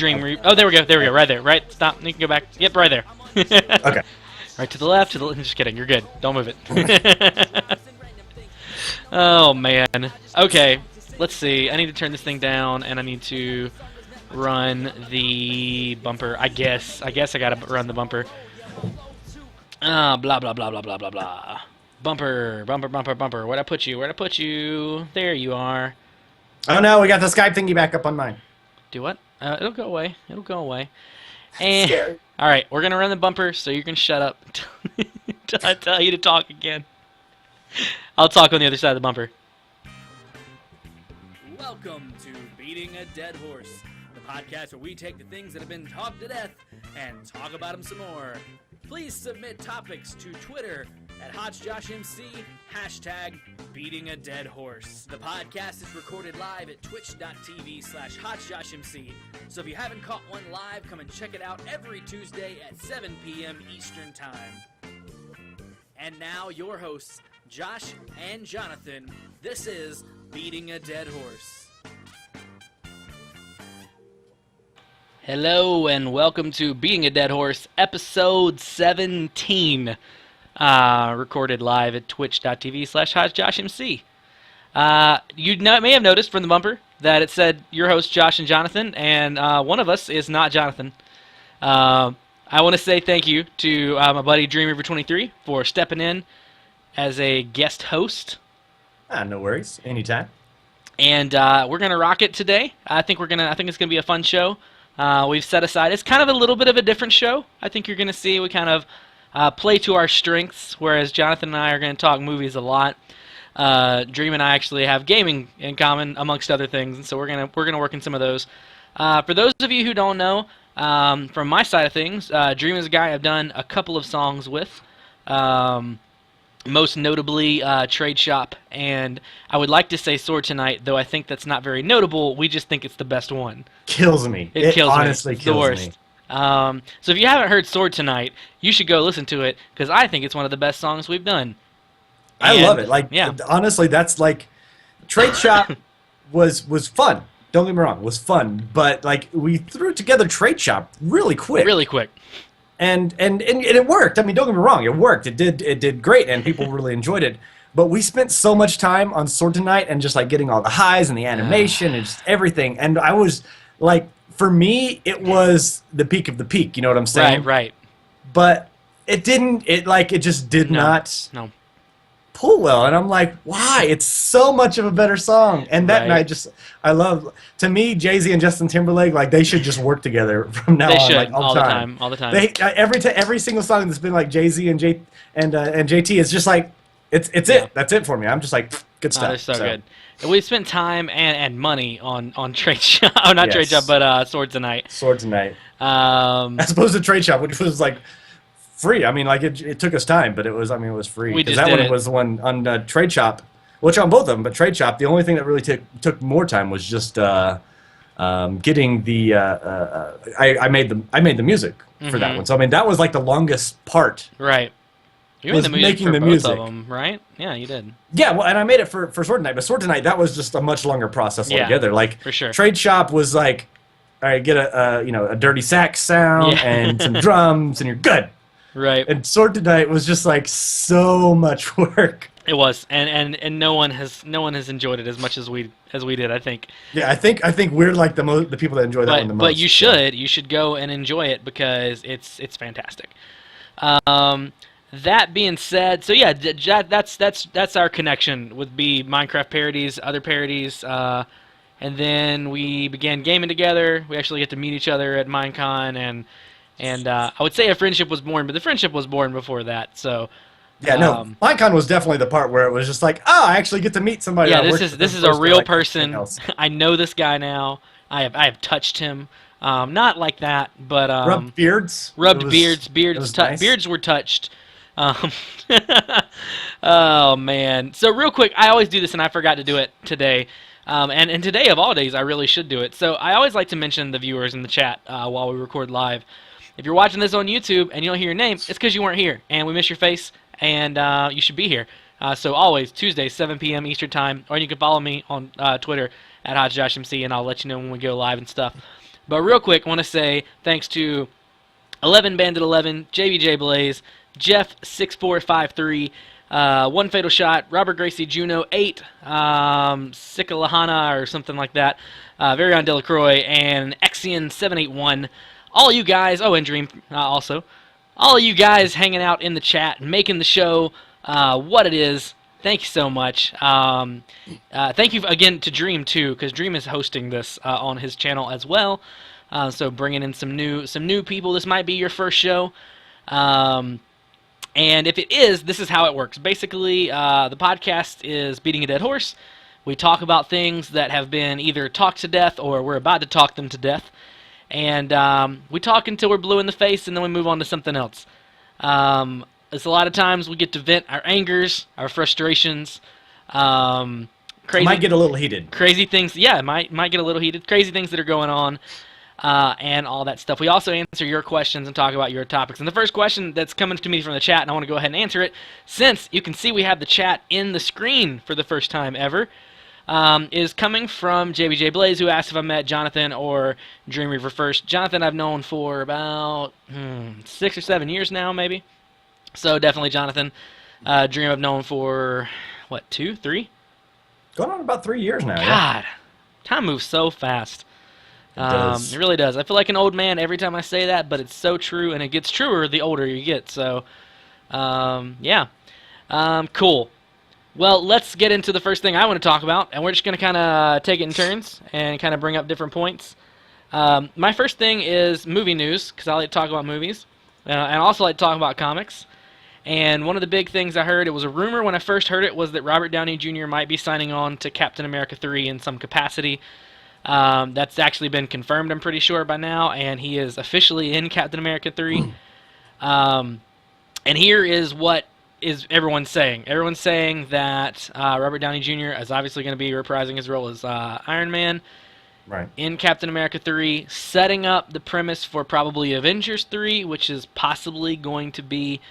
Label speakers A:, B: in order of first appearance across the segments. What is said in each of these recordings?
A: Dreamreaver. Oh, there we go, right there, right? Stop, you can go back. Yep, right there.
B: Okay.
A: Right to the left, just kidding, you're good. Don't move it. Oh, man. Okay, let's see. I need to turn this thing down, and I need to run the bumper, I guess. I gotta run the bumper. Blah, blah, blah, blah, blah, blah, blah. Bumper, bumper, bumper, bumper. Where'd I put you? Where'd I put you? There you are.
B: Oh, no, we got the Skype thingy back up on mine.
A: Do what? It'll go away. It'll go away. And all right, we're gonna run the bumper, so you can shut up until I tell you to talk again. I'll talk on the other side of the bumper.
C: Welcome to Beating a Dead Horse, the podcast where we take the things that have been talked to death and talk about them some more. Please submit topics to Twitter at Hojjoshmc, hashtag Beating a Dead Horse. The podcast is recorded live at twitch.tv/Hojjoshmc. So if you haven't caught one live, come and check it out every Tuesday at 7 p.m. Eastern Time. And now your hosts, Josh and Jonathan. This is Beating a Dead Horse.
A: Hello and welcome to Beating a Dead Horse, episode 17. Recorded live at twitch.tv/Hojjoshmc. You may have noticed from the bumper that it said your host Josh and Jonathan, and one of us is not Jonathan. I want to say thank you to my buddy Dreamreaver23 for stepping in as a guest host.
B: No worries. Anytime.
A: And we're gonna rock it today. I think it's gonna be a fun show. We've set aside. It's kind of a little bit of a different show. I think you're gonna see we kind of play to our strengths, whereas Jonathan and I are gonna talk movies a lot. Dream and I actually have gaming in common, amongst other things, and so we're gonna work in some of those. For those of you who don't know, from my side of things, Dream is a guy I've done a couple of songs with. Most notably Trade Shop, and I would like to say Sword Tonight, though I think that's not very notable. We just think it's the best one.
B: Kills me.
A: It kills
B: honestly
A: me. It's
B: kills
A: the worst.
B: me.
A: So if you haven't heard Sword Tonight, you should go listen to it, because I think it's one of the best songs we've done.
B: I love it. Honestly, that's like, Trade Shop was fun. Don't get me wrong, it was fun, but like we threw together Trade Shop really quick.
A: Really quick.
B: And it worked. I mean, don't get me wrong, it worked. It did great, and people really enjoyed it. But we spent so much time on Sword Tonight and just like getting all the highs and the animation and just everything. And I was like, for me, it was the peak of the peak. You know what I'm saying?
A: Right.
B: But it didn't. It just did not pull well. And I'm like, why? It's so much of a better song. And that night, I love. To me, Jay-Z and Justin Timberlake, like they should just work together from now on.
A: They should,
B: like, all the time.
A: All the time.
B: Every single song that's been like Jay-Z and JT is just like it's it. That's it for me. I'm just like, good stuff.
A: They're so good. And we spent time and money on Trade Shop. Oh, not Trade Shop, but Sword Tonight.
B: Sword Tonight. As opposed to Trade Shop, which was like free. I mean, like it took us time, but it was free.
A: Because
B: that one was the one on Trade Shop, which on both of them, but Trade Shop, the only thing that really took more time was just getting the. I made the music for that one, so I mean that was like the longest part.
A: Right. You made the music for both of them, right? Yeah, you did.
B: Yeah, well, and I made it for Sword Tonight, but Sword Tonight, that was just a much longer process altogether. Like,
A: for sure.
B: Trade Shop was like, all right, get a dirty sax sound and some drums, and you're good.
A: Right.
B: And Sword Tonight was just like so much work.
A: It was, and no one has enjoyed it as much as we did. I think.
B: Yeah, I think we're like the people that enjoy that one the most.
A: But you should go and enjoy it because it's fantastic. That being said, so yeah, that's our connection with Minecraft parodies, other parodies, and then we began gaming together. We actually get to meet each other at Minecon, and I would say a friendship was born, but the friendship was born before that. So
B: yeah, no, Minecon was definitely the part where it was just like, oh, I actually get to meet somebody.
A: Yeah, this is a real person. I know this guy now. I have touched him. Not like that, but
B: rubbed beards.
A: Beards were touched. Oh man! So real quick, I always do this, and I forgot to do it today. And today of all days, I really should do it. So I always like to mention the viewers in the chat while we record live. If you're watching this on YouTube and you don't hear your name, it's because you weren't here, and we miss your face, and you should be here. So always Tuesdays, 7 p.m. Eastern Time, or you can follow me on Twitter at Hojjoshmc, and I'll let you know when we go live and stuff. But real quick, I want to say thanks to 11 Bandit 11, JBJ Blaze, Jeff 6453, One Fatal Shot, Robert Gracie Juno 8, Sikalahana or something like that, Varion Delacroix, and Exion 781. All you guys, and Dream also. All you guys hanging out in the chat, making the show what it is. Thank you so much. Thank you again to Dream too, because Dream is hosting this on his channel as well. So bringing in some new people. This might be your first show, and if it is, this is how it works. Basically, the podcast is Beating a Dead Horse. We talk about things that have been either talked to death or we're about to talk them to death. And we talk until we're blue in the face, and then we move on to something else. It's a lot of times we get to vent our angers, our frustrations, crazy.
B: Might get a little heated.
A: Crazy things, yeah, it might get a little heated. Crazy things that are going on, and all that stuff. We also answer your questions and talk about your topics. And the first question that's coming to me from the chat, and I want to go ahead and answer it, since you can see we have the chat in the screen for the first time ever. Is coming from JBJ Blaze, who asked if I met Jonathan or Dreamreaver first. Jonathan I've known for about 6 or 7 years now, maybe. So definitely Jonathan. Dream I've known for, 2, 3?
B: Going on about 3 years now.
A: God, time moves so fast.
B: It does.
A: It really does. I feel like an old man every time I say that, but it's so true, and it gets truer the older you get. So, yeah. Cool. Well, let's get into the first thing I want to talk about, and we're just going to kind of take it in turns and kind of bring up different points. My first thing is movie news, because I like to talk about movies, and I also like to talk about comics. And one of the big things I heard, it was a rumor when I first heard it, was that Robert Downey Jr. might be signing on to Captain America 3 in some capacity. That's actually been confirmed, I'm pretty sure, by now, and he is officially in Captain America 3. And here is what is everyone saying. Everyone's saying that Robert Downey Jr. is obviously going to be reprising his role as Iron Man in Captain America 3, setting up the premise for probably Avengers 3, which is possibly going to be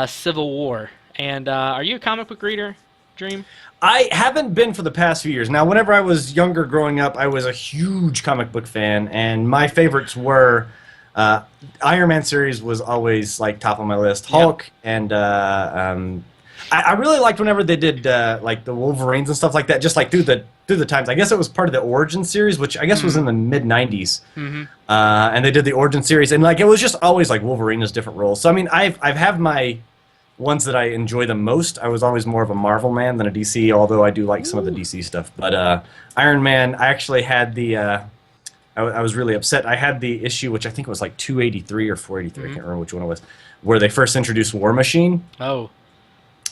A: Civil War. And are you a comic book reader, Dream?
B: I haven't been for the past few years. Now, whenever I was younger growing up, I was a huge comic book fan, and my favorites were Iron Man series was always like top on my list. Hulk, and I really liked whenever they did like the Wolverines and stuff like that, just like through the times. I guess it was part of the Origin series, which I guess was in the mid '90s, and they did the Origin series, and like it was just always like Wolverine as different roles. So I mean, I've had my ones that I enjoy the most. I was always more of a Marvel man than a DC, although I do like some of the DC stuff. But Iron Man, I actually had the. I was really upset. I had the issue, which I think was like 283 or 483, I can't remember which one it was, where they first introduced War Machine.
A: Oh.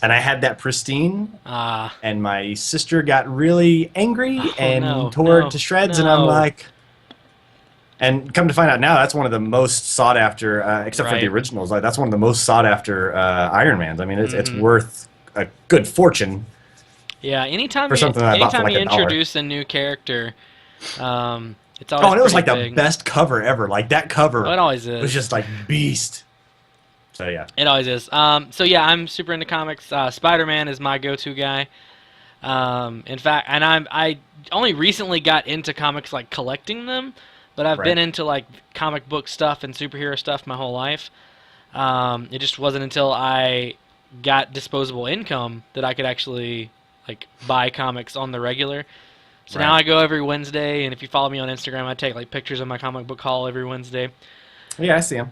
B: And I had that pristine, and my sister got really angry and tore it to shreds, and I'm like... And come to find out now, that's one of the most sought-after, except for the originals, like that's one of the most sought-after Iron Mans. I mean, it's worth a good fortune.
A: Yeah, anytime
B: you
A: introduce a new character... it's always
B: and it was like
A: big.
B: the best cover ever. Like that cover
A: it always is.
B: Was just like beast. So yeah.
A: It always is. So yeah, I'm super into comics. Spider-Man is my go-to guy. In fact, and I only recently got into comics, like collecting them, but I've been into like comic book stuff and superhero stuff my whole life. It just wasn't until I got disposable income that I could actually like buy comics on the regular. So now I go every Wednesday, and if you follow me on Instagram, I take like pictures of my comic book haul every Wednesday.
B: Yeah, I see him.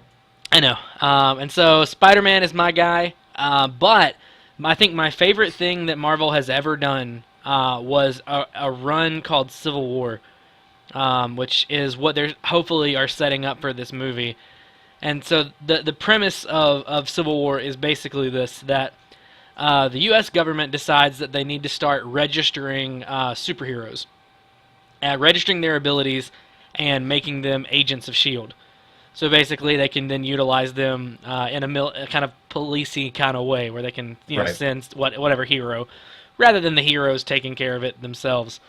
A: I know. And so Spider-Man is my guy, but I think my favorite thing that Marvel has ever done was a run called Civil War, which is what they hopefully are setting up for this movie. And so the premise of Civil War is basically this, that the U.S. government decides that they need to start registering superheroes, registering their abilities, and making them agents of S.H.I.E.L.D. So basically, they can then utilize them in a kind of policey kind of way, where they can send whatever hero, rather than the heroes taking care of it themselves.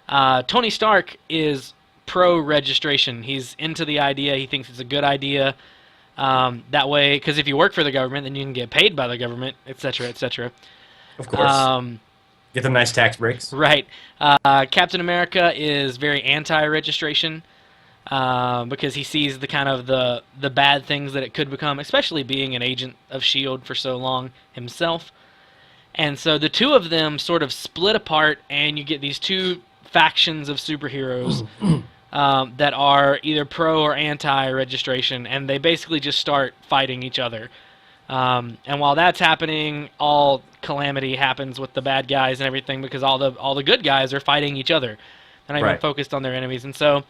A: Tony Stark is pro-registration. He's into the idea. He thinks it's a good idea. That way, because if you work for the government, then you can get paid by the government, etc., etc.
B: Of course. Get them nice tax breaks.
A: Right. Captain America is very anti-registration. because he sees the kind of the bad things that it could become, especially being an agent of S.H.I.E.L.D. for so long himself. And so the two of them sort of split apart, and you get these two factions of superheroes that are either pro or anti-registration, and they basically just start fighting each other. And while that's happening, all calamity happens with the bad guys and everything, because all the good guys are fighting each other. They're not even focused on their enemies. And so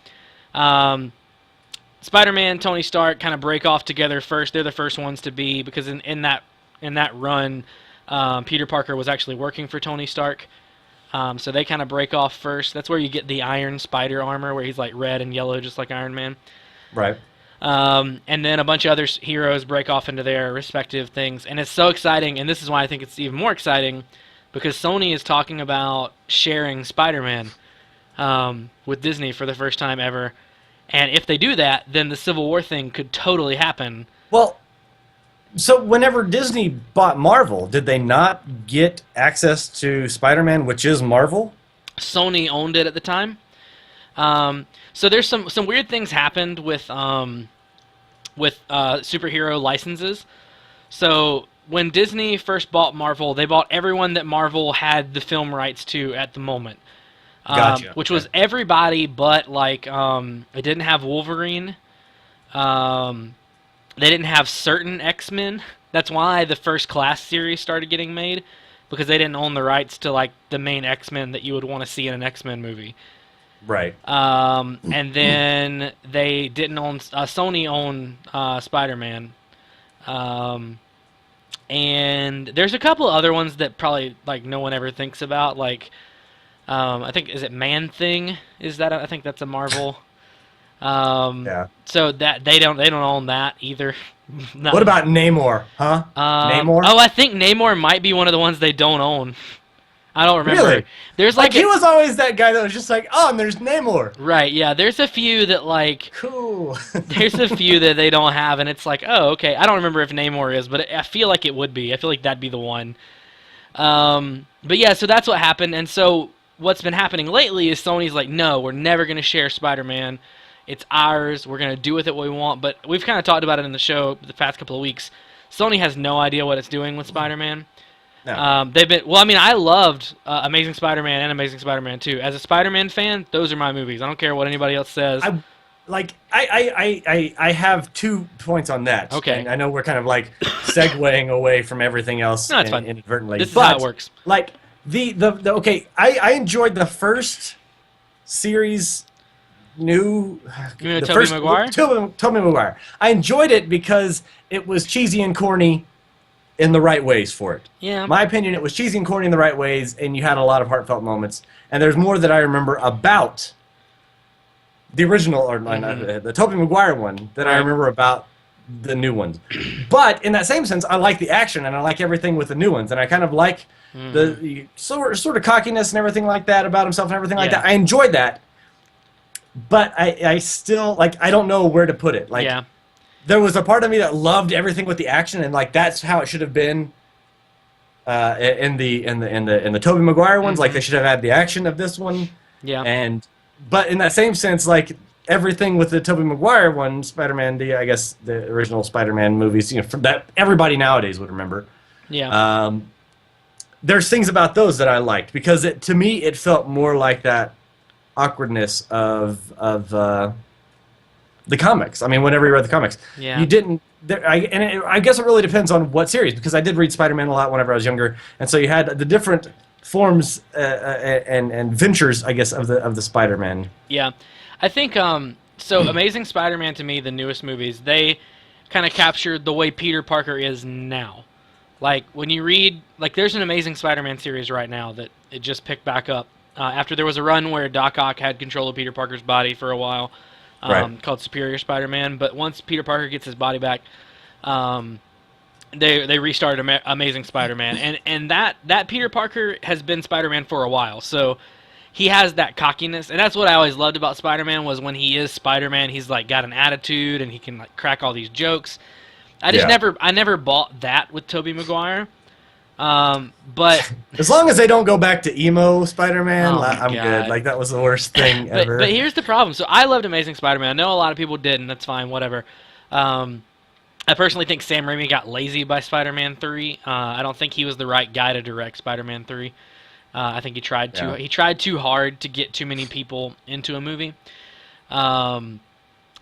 A: Spider-Man, Tony Stark kind of break off together first. They're the first ones to be, because in that run, Peter Parker was actually working for Tony Stark. So they kind of break off first. That's where you get the Iron Spider armor, where he's like red and yellow, just like Iron Man.
B: Right.
A: And then a bunch of other heroes break off into their respective things. And it's so exciting, and this is why I think it's even more exciting, because Sony is talking about sharing Spider-Man with Disney for the first time ever. And if they do that, then the Civil War thing could totally happen.
B: Well, so whenever Disney bought Marvel, did they not get access to Spider-Man, which is Marvel?
A: Sony owned it at the time. So there's some weird things happened with superhero licenses. So when Disney first bought Marvel, they bought everyone that Marvel had the film rights to at the moment.
B: Gotcha.
A: Which was everybody but, like, it didn't have Wolverine. They didn't have certain X-Men. That's why the First Class series started getting made, because they didn't own the rights to, like, the main X-Men that you would want to see in an X-Men movie.
B: Right.
A: And then they didn't own... Sony owned Spider-Man. And there's a couple other ones that probably, like, no one ever thinks about, like... I think, is it Man-Thing? I think that's a Marvel.
B: Yeah.
A: So that they don't own that either.
B: What about Namor? Huh? Namor?
A: Oh, I think Namor might be one of the ones they don't own. I don't remember.
B: Really?
A: There's
B: like he was always that guy that was just like, oh, and there's Namor.
A: Right. Yeah. There's a few that like.
B: Cool.
A: There's a few that they don't have, and it's like, oh, okay. I don't remember if Namor is, but I feel like it would be. I feel like that'd be the one. But yeah, so that's what happened, and so. What's been happening lately is Sony's like, no, we're never going to share Spider-Man. It's ours. We're going to do with it what we want. But we've kind of talked about it in the show the past couple of weeks. Sony has no idea what it's doing with Spider-Man.
B: No.
A: They've been I mean, I loved Amazing Spider-Man and Amazing Spider-Man 2. As a Spider-Man fan, those are my movies. I don't care what anybody else says.
B: I have 2 points on that.
A: Okay.
B: And I know we're kind of like segueing away from everything else
A: No, it's fine.
B: inadvertently.
A: This is how it works.
B: Like I enjoyed the first series.
A: You mean Tobey Maguire?
B: Tobey Maguire. I enjoyed it because it was cheesy and corny in the right ways for it.
A: Yeah.
B: My opinion, it was cheesy and corny in the right ways, and you had a lot of heartfelt moments. And there's more that I remember about the original, or the Tobey Maguire one, that I remember about the new ones. But in that same sense, I like the action, and I like everything with the new ones, and I kind of like the sort of cockiness and everything like that about himself and everything like that. I enjoyed that, but I still, like, I don't know where to put it. Like, there was a part of me that loved everything with the action, and like that's how it should have been in the Tobey Maguire ones. Like, they should have had the action of this one. Yeah. But in that same sense, like, everything with the Tobey Maguire one, Spider-Man, I guess the original Spider-Man movies, that everybody nowadays would remember.
A: Yeah.
B: There's things about those that I liked, because to me it felt more like that awkwardness of the comics. I mean, whenever you read the comics, you didn't. I guess it really depends on what series, because I did read Spider-Man a lot whenever I was younger, and so you had the different forms and ventures, I guess, of the Spider-Man.
A: Yeah. I think, so Amazing Spider-Man, to me, the newest movies, they kind of captured the way Peter Parker is now. Like, when you read, like, there's an Amazing Spider-Man series right now that it just picked back up. After there was a run where Doc Ock had control of Peter Parker's body for a while, called Superior Spider-Man, but once Peter Parker gets his body back, they restarted Amazing Spider-Man, and that Peter Parker has been Spider-Man for a while, so he has that cockiness, and that's what I always loved about Spider-Man, was when he is Spider-Man, he's like got an attitude, and he can like crack all these jokes. I never bought that with Tobey Maguire. But
B: As long as they don't go back to emo Spider-Man,
A: Oh my
B: I'm
A: God.
B: good. Like, that was the worst thing ever.
A: but here's the problem. So I loved Amazing Spider-Man. I know a lot of people didn't. That's fine. Whatever. I personally think Sam Raimi got lazy by Spider-Man 3. I don't think he was the right guy to direct Spider-Man 3. I think he tried too hard to get too many people into a movie. And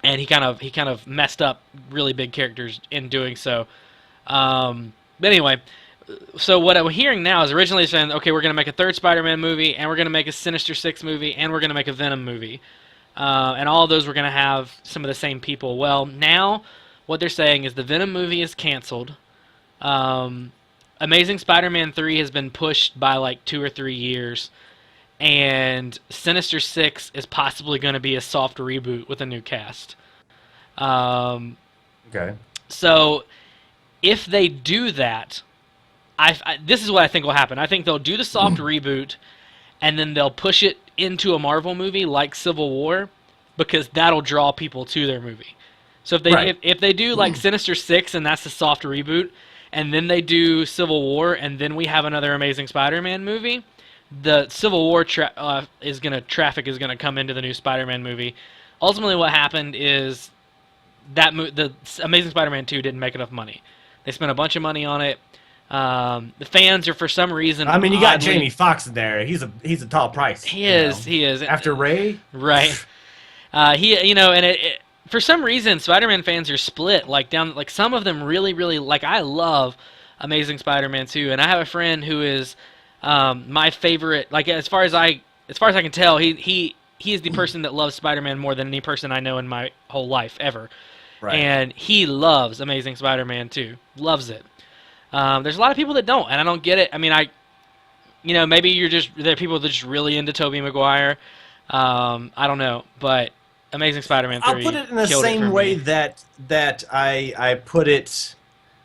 A: he kind of messed up really big characters in doing so. But anyway, so what I'm hearing now is originally saying, okay, we're going to make a third Spider-Man movie, and we're going to make a Sinister Six movie, and we're going to make a Venom movie. And all of those were going to have some of the same people. Well, now what they're saying is the Venom movie is canceled. Amazing Spider-Man 3 has been pushed by like 2 or 3 years. And Sinister Six is possibly going to be a soft reboot with a new cast.
B: Okay.
A: So if they do that, this is what I think will happen. I think they'll do the soft reboot, and then they'll push it into a Marvel movie like Civil War, because that'll draw people to their movie. So if they do like Sinister Six and that's the soft reboot, and then they do Civil War, and then we have another Amazing Spider-Man movie, the Civil War traffic is gonna come into the new Spider-Man movie. Ultimately, what happened is that the Amazing Spider-Man 2 didn't make enough money. They spent a bunch of money on it. The fans are, for some reason,
B: I mean, you got Jamie Foxx in there. He's a tall price.
A: He is.
B: After Ray?
A: Right. And it for some reason, Spider-Man fans are split. Like some of them really, really like. I love Amazing Spider-Man 2, and I have a friend who is my favorite. Like as far as I can tell, he is the person that loves Spider-Man more than any person I know in my whole life ever. Right. And he loves Amazing Spider-Man 2. Loves it. There's a lot of people that don't, and I don't get it. I mean, maybe there are people that are just really into Tobey Maguire. I don't know, but Amazing Spider-Man 3
B: I'll put it in the same way that I put it.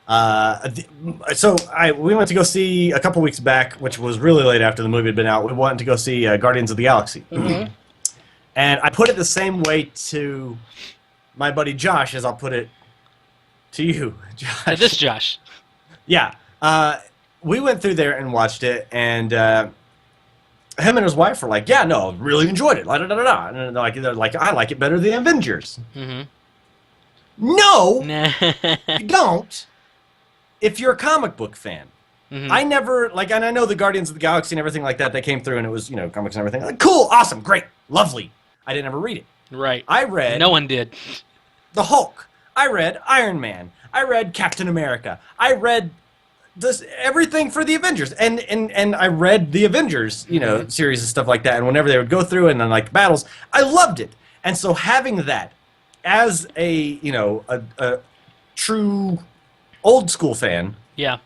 B: We went to go see a couple weeks back, which was really late after the movie had been out. We wanted to go see Guardians of the Galaxy, and I put it the same way to my buddy Josh as I'll put it to you, Josh.
A: To this Josh.
B: Yeah, we went through there and watched it, and him and his wife were like, "Yeah, no, really enjoyed it." And they're like, "I like it better than Avengers." Mm-hmm. No, you don't. If you're a comic book fan, I never and I know the Guardians of the Galaxy and everything like that. They came through, and it was comics and everything. Like, cool, awesome, great, lovely. I didn't ever read it.
A: Right.
B: I read.
A: No one did.
B: The Hulk. I read Iron Man. I read Captain America. I read everything for the Avengers, and I read the Avengers, series and stuff like that. And whenever they would go through and then like the battles, I loved it. And so having that as a true old school fan,
A: yeah,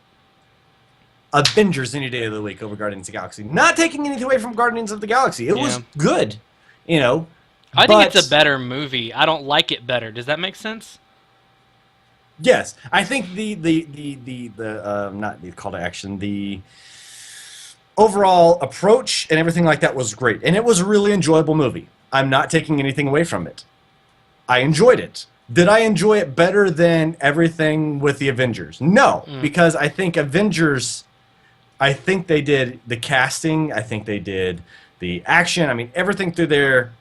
B: Avengers any day of the week over Guardians of the Galaxy. Not taking anything away from Guardians of the Galaxy, it was good,
A: I think it's a better movie. I don't like it better. Does that make sense?
B: Yes, I think the not the call to action, the overall approach and everything like that was great, and it was a really enjoyable movie. I'm not taking anything away from it. I enjoyed it. Did I enjoy it better than everything with the Avengers? No, because I think Avengers, I think they did the casting, I think they did the action. I mean, everything through there.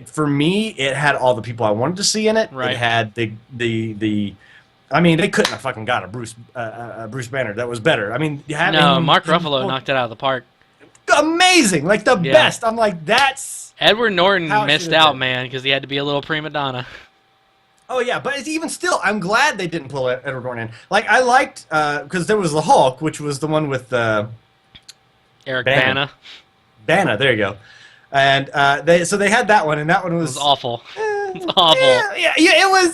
B: For me, it had all the people I wanted to see in it. Right. It had the. I mean, they couldn't have fucking got a Bruce Banner that was better. I mean,
A: Mark Ruffalo knocked it out of the park.
B: Amazing, like the best. I'm like, that's.
A: Edward Norton missed out, man, because he had to be a little prima donna.
B: Oh yeah, but even still, I'm glad they didn't pull Edward Norton in. Like I liked because there was the Hulk, which was the one with
A: Eric Bana.
B: Bana, there you go. And they had that one, and that one was
A: awful. It's awful.
B: Yeah, it was.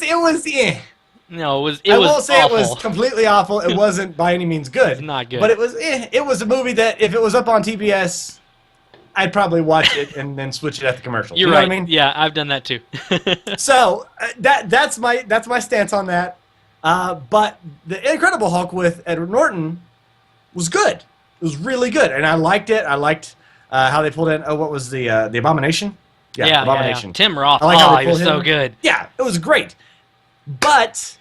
A: No, I
B: won't say awful. It was completely awful. It wasn't by any means good.
A: It's not good.
B: But it was. It was a movie that if it was up on TBS, I'd probably watch it and then switch it at the commercials.
A: You're
B: right.
A: What I mean? Yeah, I've done that too.
B: So that's my stance on that. But the Incredible Hulk with Edward Norton was good. It was really good, and I liked it. I liked how they pulled in. Oh, what was the Abomination?
A: Yeah,
B: Abomination.
A: Yeah. Tim Roth.
B: I like how
A: he was so good.
B: Yeah, it was great. But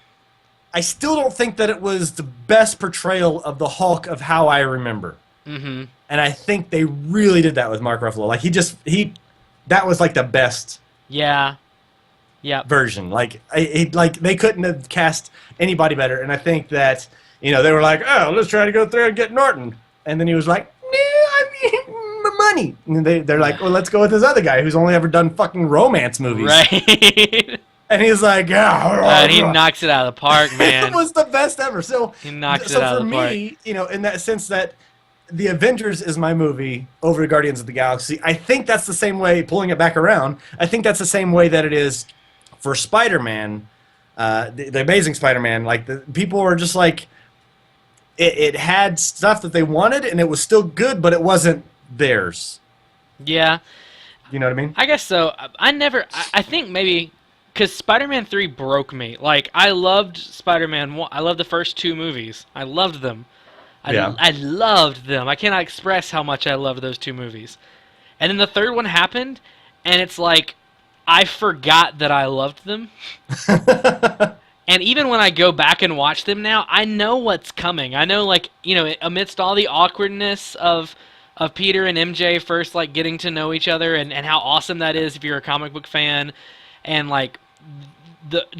B: I still don't think that it was the best portrayal of the Hulk of how I remember.
A: Mm-hmm.
B: And I think they really did that with Mark Ruffalo. Like that was like the best
A: Yeah. Yeah.
B: version. Like they couldn't have cast anybody better. And I think that they were like, oh, let's try to go through and get Norton. And then he was like, no, I mean money. And they're like, well, let's go with this other guy who's only ever done fucking romance movies.
A: Right.
B: And he's like, yeah.
A: And he knocks it out of the park, man.
B: It was the best ever. So
A: He knocks it out of the park.
B: So for me, in that sense that The Avengers is my movie over Guardians of the Galaxy, I think that's the same way, pulling it back around, I think that's the same way that it is for Spider-Man, the Amazing Spider-Man. Like, the people were just like, it had stuff that they wanted, and it was still good, but it wasn't theirs.
A: Yeah.
B: You know what I mean?
A: I guess so. I think maybe, because Spider-Man 3 broke me. Like, I loved Spider-Man 1. I loved the first 2 movies. I loved them. I loved them. I cannot express how much I loved those 2 movies. And then the third one happened, and it's like, I forgot that I loved them. And even when I go back and watch them now, I know what's coming. I know, like, amidst all the awkwardness of Peter and MJ first, like, getting to know each other and how awesome that is if you're a comic book fan, and, like,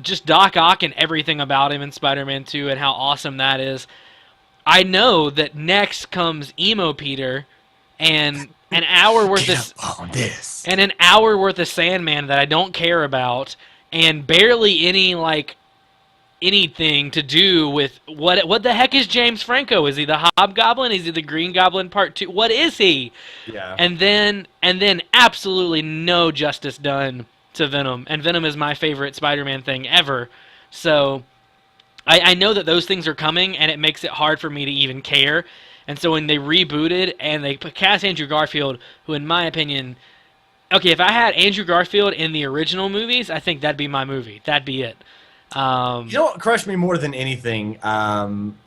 A: just Doc Ock and everything about him in Spider-Man 2 and how awesome that is. I know that next comes emo Peter and an hour worth and an hour worth of Sandman that I don't care about, and barely any anything to do with what the heck is James Franco? Is he the Hobgoblin? Is he the Green Goblin Part 2? What is he?
B: Yeah.
A: And then absolutely no justice done to Venom, and Venom is my favorite Spider-Man thing ever. So I know that those things are coming, and it makes it hard for me to even care. And so when they rebooted and they cast Andrew Garfield, who in my opinion, okay, if I had Andrew Garfield in the original movies, I think that'd be my movie. That'd be it.
B: You know what crushed me more than anything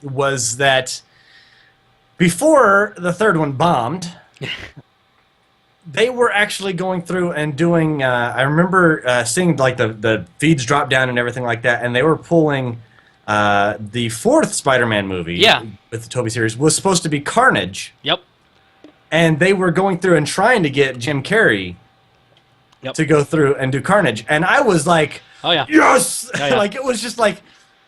B: was that before the third one bombed, they were actually going through and doing, I remember seeing like the feeds drop down and everything like that, and they were pulling the fourth Spider-Man movie with the Tobey series was supposed to be Carnage.
A: Yep.
B: And they were going through and trying to get Jim Carrey to go through and do Carnage. And I was like,
A: oh, yeah.
B: Yes!
A: Oh, yeah.
B: Like, it was just like,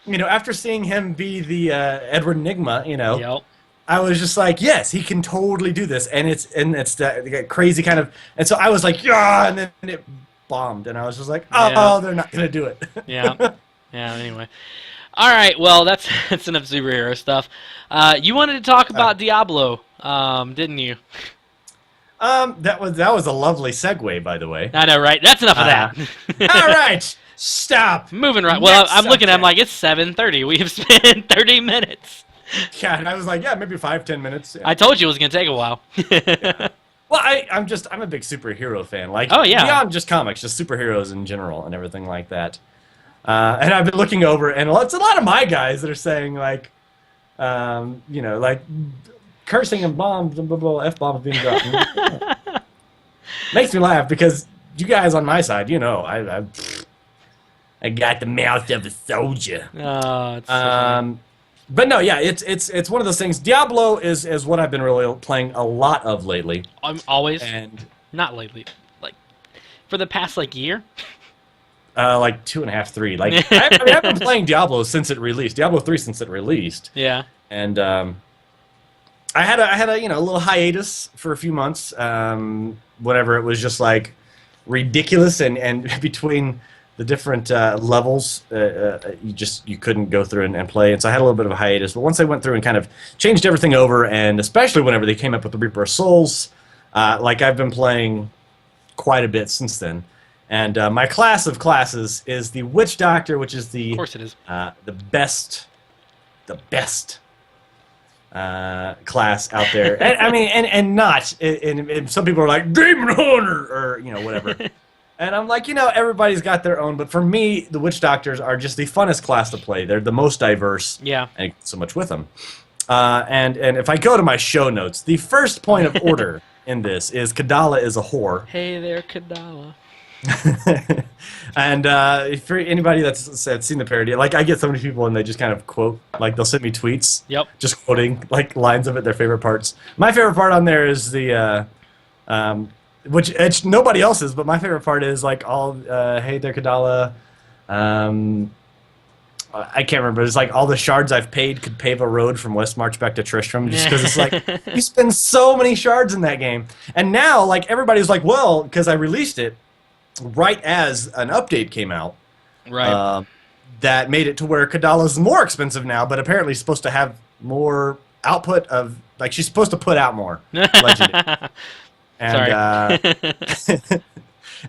B: after seeing him be the Edward Nygma,
A: Yep.
B: I was just like, yes, he can totally do this. And it's that crazy kind of, and so I was like, yeah, and then it bombed. And I was just like, oh, they're not going to do it.
A: Yeah. Yeah, anyway. All right, well, that's enough superhero stuff. You wanted to talk about Diablo, didn't you?
B: That was a lovely segue, by the way.
A: I know, right? That's enough of that.
B: All right, stop.
A: Moving right. Well,
B: Next
A: I'm looking at. I'm
B: subject.
A: like, it's 7:30. We have spent 30 minutes.
B: Yeah, and I was like, yeah, maybe 5-10 minutes. Yeah.
A: I told you it was gonna take a while.
B: Well, I'm a big superhero fan. Like,
A: oh yeah,
B: beyond just comics, just superheroes in general and everything like that. And I've been looking over, and it's a lot of my guys that are saying like, like cursing and bombs and blah blah, f-bombs being dropped. Makes me laugh because you guys on my side, I got the mouth of a soldier.
A: Oh, it's so funny.
B: But no, yeah, it's one of those things. Diablo is what I've been really playing a lot of lately.
A: I'm always
B: and
A: not lately, like for the past year.
B: Like 2.5, 3. Like I've been playing Diablo since it released. Diablo 3 since it released.
A: Yeah.
B: And I had a little hiatus for a few months. Whenever it was just like ridiculous and between the different levels, you couldn't go through and play. And so I had a little bit of a hiatus. But once I went through and kind of changed everything over, and especially whenever they came up with the Reaper of Souls, I've been playing quite a bit since then. And my class of classes is the Witch Doctor, which is
A: Of course it is.
B: the best class out there. And not. And some people are like Demon Hunter or whatever. And I'm like, everybody's got their own. But for me, the Witch Doctors are just the funnest class to play. They're the most diverse.
A: Yeah.
B: And so much with them. And if I go to my show notes, the first point of order in this is Kadala is a whore.
A: Hey there, Kadala.
B: And for anybody that's seen the parody, like I get so many people and they just kind of quote, like they'll send me tweets,
A: Yep.
B: just quoting like lines of it, their favorite parts. My favorite part on there is the, which it's nobody else's, but my favorite part is like all, hey there, Kadala. I can't remember. It's like all the shards I've paid could pave a road from Westmarch back to Tristram, just because it's like you spend so many shards in that game. And now, like everybody's like, well, because I released it right as an update came out,
A: Right.
B: that made it to where Kadala's more expensive now, but apparently supposed to have more output of, like she's supposed to put out more legendary. And,
A: Sorry.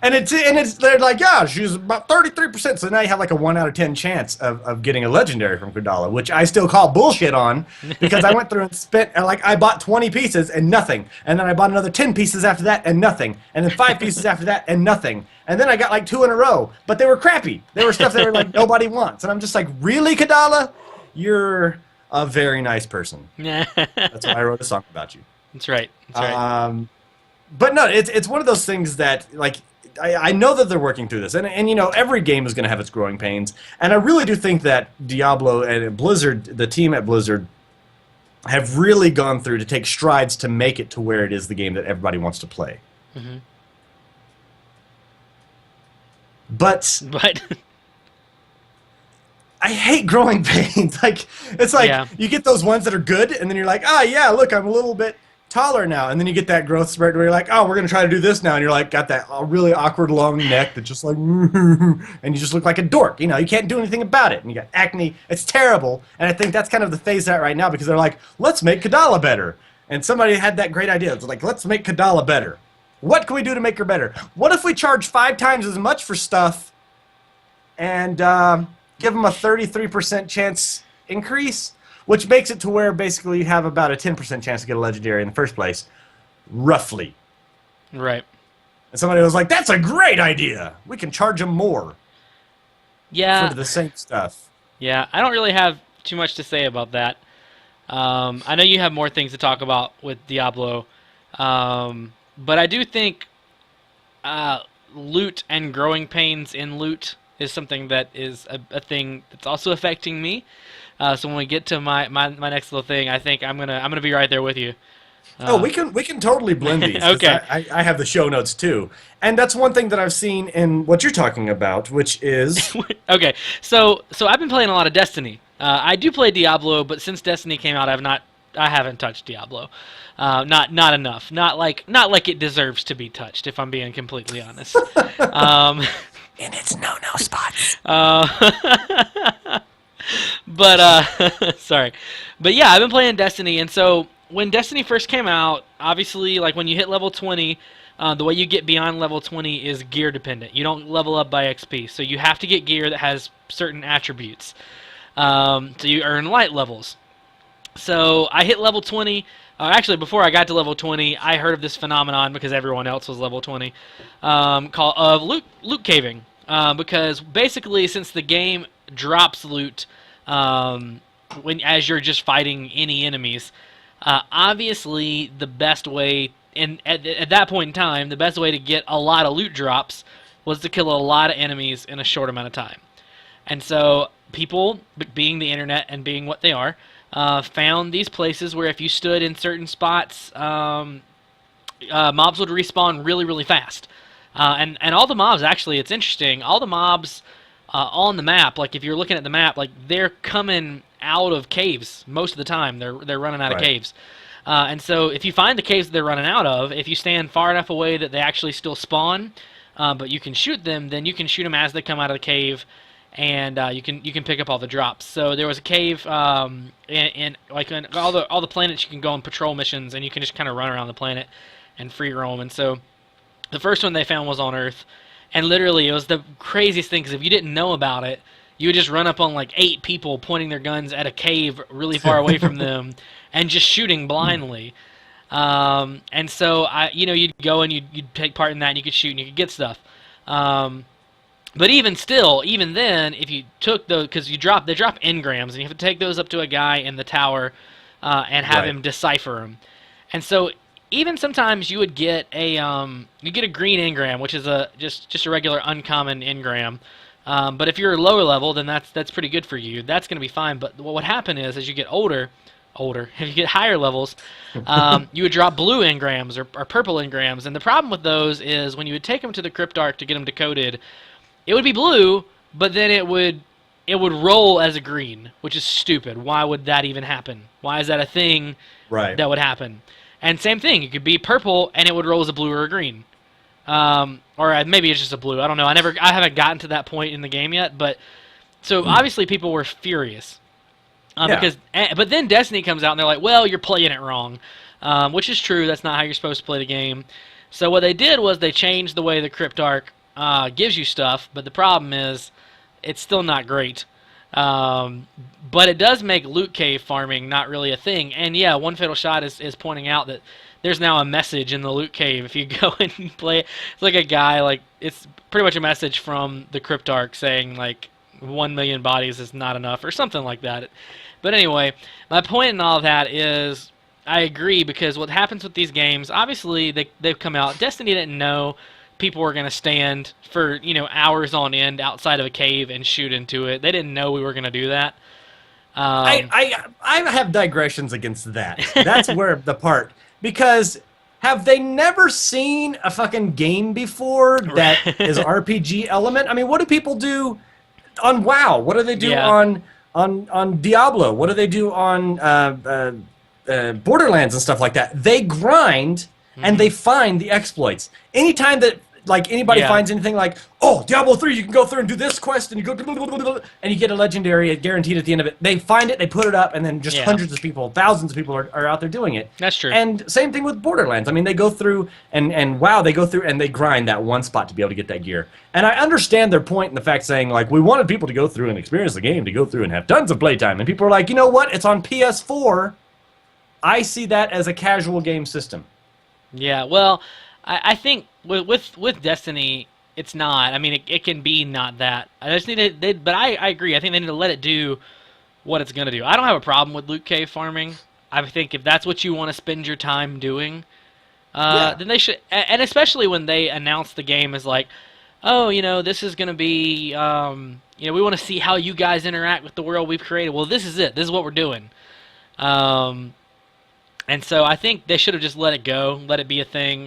B: and it's they're like, yeah, she's about 33%. So now you have like a 1 out of 10 chance of getting a legendary from Kadala, which I still call bullshit on, because I went through and spent, and like I bought 20 pieces and nothing, and then I bought another 10 pieces after that and nothing, and then 5 pieces after that and nothing, and then I got like 2 in a row, but they were crappy. They were stuff that were like nobody wants, and I'm just like, really, Kadala? You're a very nice person. That's why I wrote a song about you.
A: That's right. That's right.
B: But no, it's one of those things that, like, I know that they're working through this, and you know, every game is going to have its growing pains, and I really do think that Diablo and Blizzard, the team at Blizzard, have really gone through to take strides to make it to where it is the game that everybody wants to play.
A: Mm-hmm.
B: But
A: But
B: I hate growing pains. Like, it's like
A: Yeah.
B: you get those ones that are good, and then you're like, ah, yeah, look, I'm a little bit taller now, and then you get that growth spurt where you're like, oh, we're gonna try to do this now, and you're like, got that really awkward long neck that just like, and you just look like a dork. You know, you can't do anything about it, and you got acne. It's terrible, and I think that's kind of the phase out right now, because they're like, let's make Kadala better, and somebody had that great idea. It's like, let's make Kadala better. What can we do to make her better? What if we charge 5 times as much for stuff, and give them a 33% chance increase? Which makes it to where basically you have about a 10% chance to get a legendary in the first place, roughly.
A: right.
B: And somebody was like, that's a great idea. We can charge them more
A: Yeah.
B: for the same stuff.
A: Yeah. I don't really have too much to say about that. I know you have more things to talk about with Diablo, but I do think loot and growing pains in loot is something that is a thing that's also affecting me. So when we get to my next little thing, I think I'm gonna be right there with you.
B: We can totally blend these. 'Cause
A: Okay.
B: I have the show notes too. And that's one thing that I've seen in what you're talking about, which is...
A: Okay, so I've been playing a lot of Destiny. I do play Diablo, but since Destiny came out, I haven't touched Diablo. Not enough. Not like it deserves to be touched, if I'm being completely honest.
B: in its no-no spots.
A: But sorry, but yeah, I've been playing Destiny, and so when Destiny first came out, obviously, like when you hit level 20, the way you get beyond level 20 is gear dependent. You don't level up by XP, so you have to get gear that has certain attributes. So you earn light levels. So I hit level 20. Actually, before I got to level 20, I heard of this phenomenon because everyone else was level 20, called loot caving. Because basically, since the game drops loot as you're just fighting any enemies, obviously the best way, at that point in time, the best way to get a lot of loot drops was to kill a lot of enemies in a short amount of time. And so people, being the internet and being what they are, found these places where if you stood in certain spots, mobs would respawn really, really fast. And all the mobs, actually, it's interesting, all the mobs on the map, like if you're looking at the map, like they're coming out of caves most of the time. They're running out of caves. And so if you find the caves that they're running out of, if you stand far enough away that they actually still spawn, but you can shoot them, then you can shoot them as they come out of the cave, and you can pick up all the drops. So there was a cave in all the planets you can go on patrol missions, and you can just kind of run around the planet and free roam. And so the first one they found was on Earth, and literally it was the craziest thing, because if you didn't know about it, you would just run up on like 8 people pointing their guns at a cave really far away from them and just shooting blindly. And so you'd go and you'd take part in that, and you could shoot and you could get stuff. But even then, if you took those, because they drop engrams, and you have to take those up to a guy in the tower and have him decipher them. And so even sometimes you would get a green engram, which is just a regular uncommon engram. But if you're lower level, then that's pretty good for you. That's going to be fine. But what would happen is, as you get older, if you get higher levels, you would drop blue engrams or purple engrams. And the problem with those is when you would take them to the Cryptarch to get them decoded, it would be blue, but then it would roll as a green, which is stupid. Why would that even happen? Why is that a thing that would happen? And same thing, it could be purple and it would roll as a blue or a green. Or maybe it's just a blue. I don't know. I haven't gotten to that point in the game yet, but so obviously people were furious. But then Destiny comes out and they're like, well, you're playing it wrong, which is true. That's not how you're supposed to play the game. So what they did was they changed the way the Cryptarch gives you stuff, but the problem is it's still not great. But it does make loot cave farming not really a thing. And yeah, One Fatal Shot is pointing out that there's now a message in the loot cave. If you go and play it, it's like a guy, like, it's pretty much a message from the Cryptarch saying, like, 1 million bodies is not enough or something like that. But anyway, my point in all of that is I agree, because what happens with these games, obviously they've come out. Destiny didn't know people were going to stand for, hours on end outside of a cave and shoot into it. They didn't know we were going to do that.
B: I have digressions against that. That's where the part, because have they never seen a fucking game before that is RPG element? I mean, what do people do on WoW? What do they do on Diablo? What do they do on Borderlands and stuff like that? They grind and they find the exploits. Anytime that anybody finds anything like, oh, Diablo 3, you can go through and do this quest, and you go, and you get a legendary guaranteed at the end of it. They find it, they put it up, and then just hundreds of people, thousands of people are out there doing it.
A: That's true.
B: And same thing with Borderlands. I mean, they go through, and WoW, they go through and they grind that one spot to be able to get that gear. And I understand their point in the fact saying, like, we wanted people to go through and experience the game, to go through and have tons of playtime. And people are like, you know what? It's on PS4. I see that as a casual game system.
A: Yeah, well, I think with Destiny, it's not. I mean, it can be not that. I just need to, but I agree. I think they need to let it do what it's going to do. I don't have a problem with loot cave farming. I think if that's what you want to spend your time doing, then they should. And especially when they announce the game as like, oh, this is going to be, we want to see how you guys interact with the world we've created. Well, this is it. This is what we're doing. And so I think they should have just let it go, let it be a thing.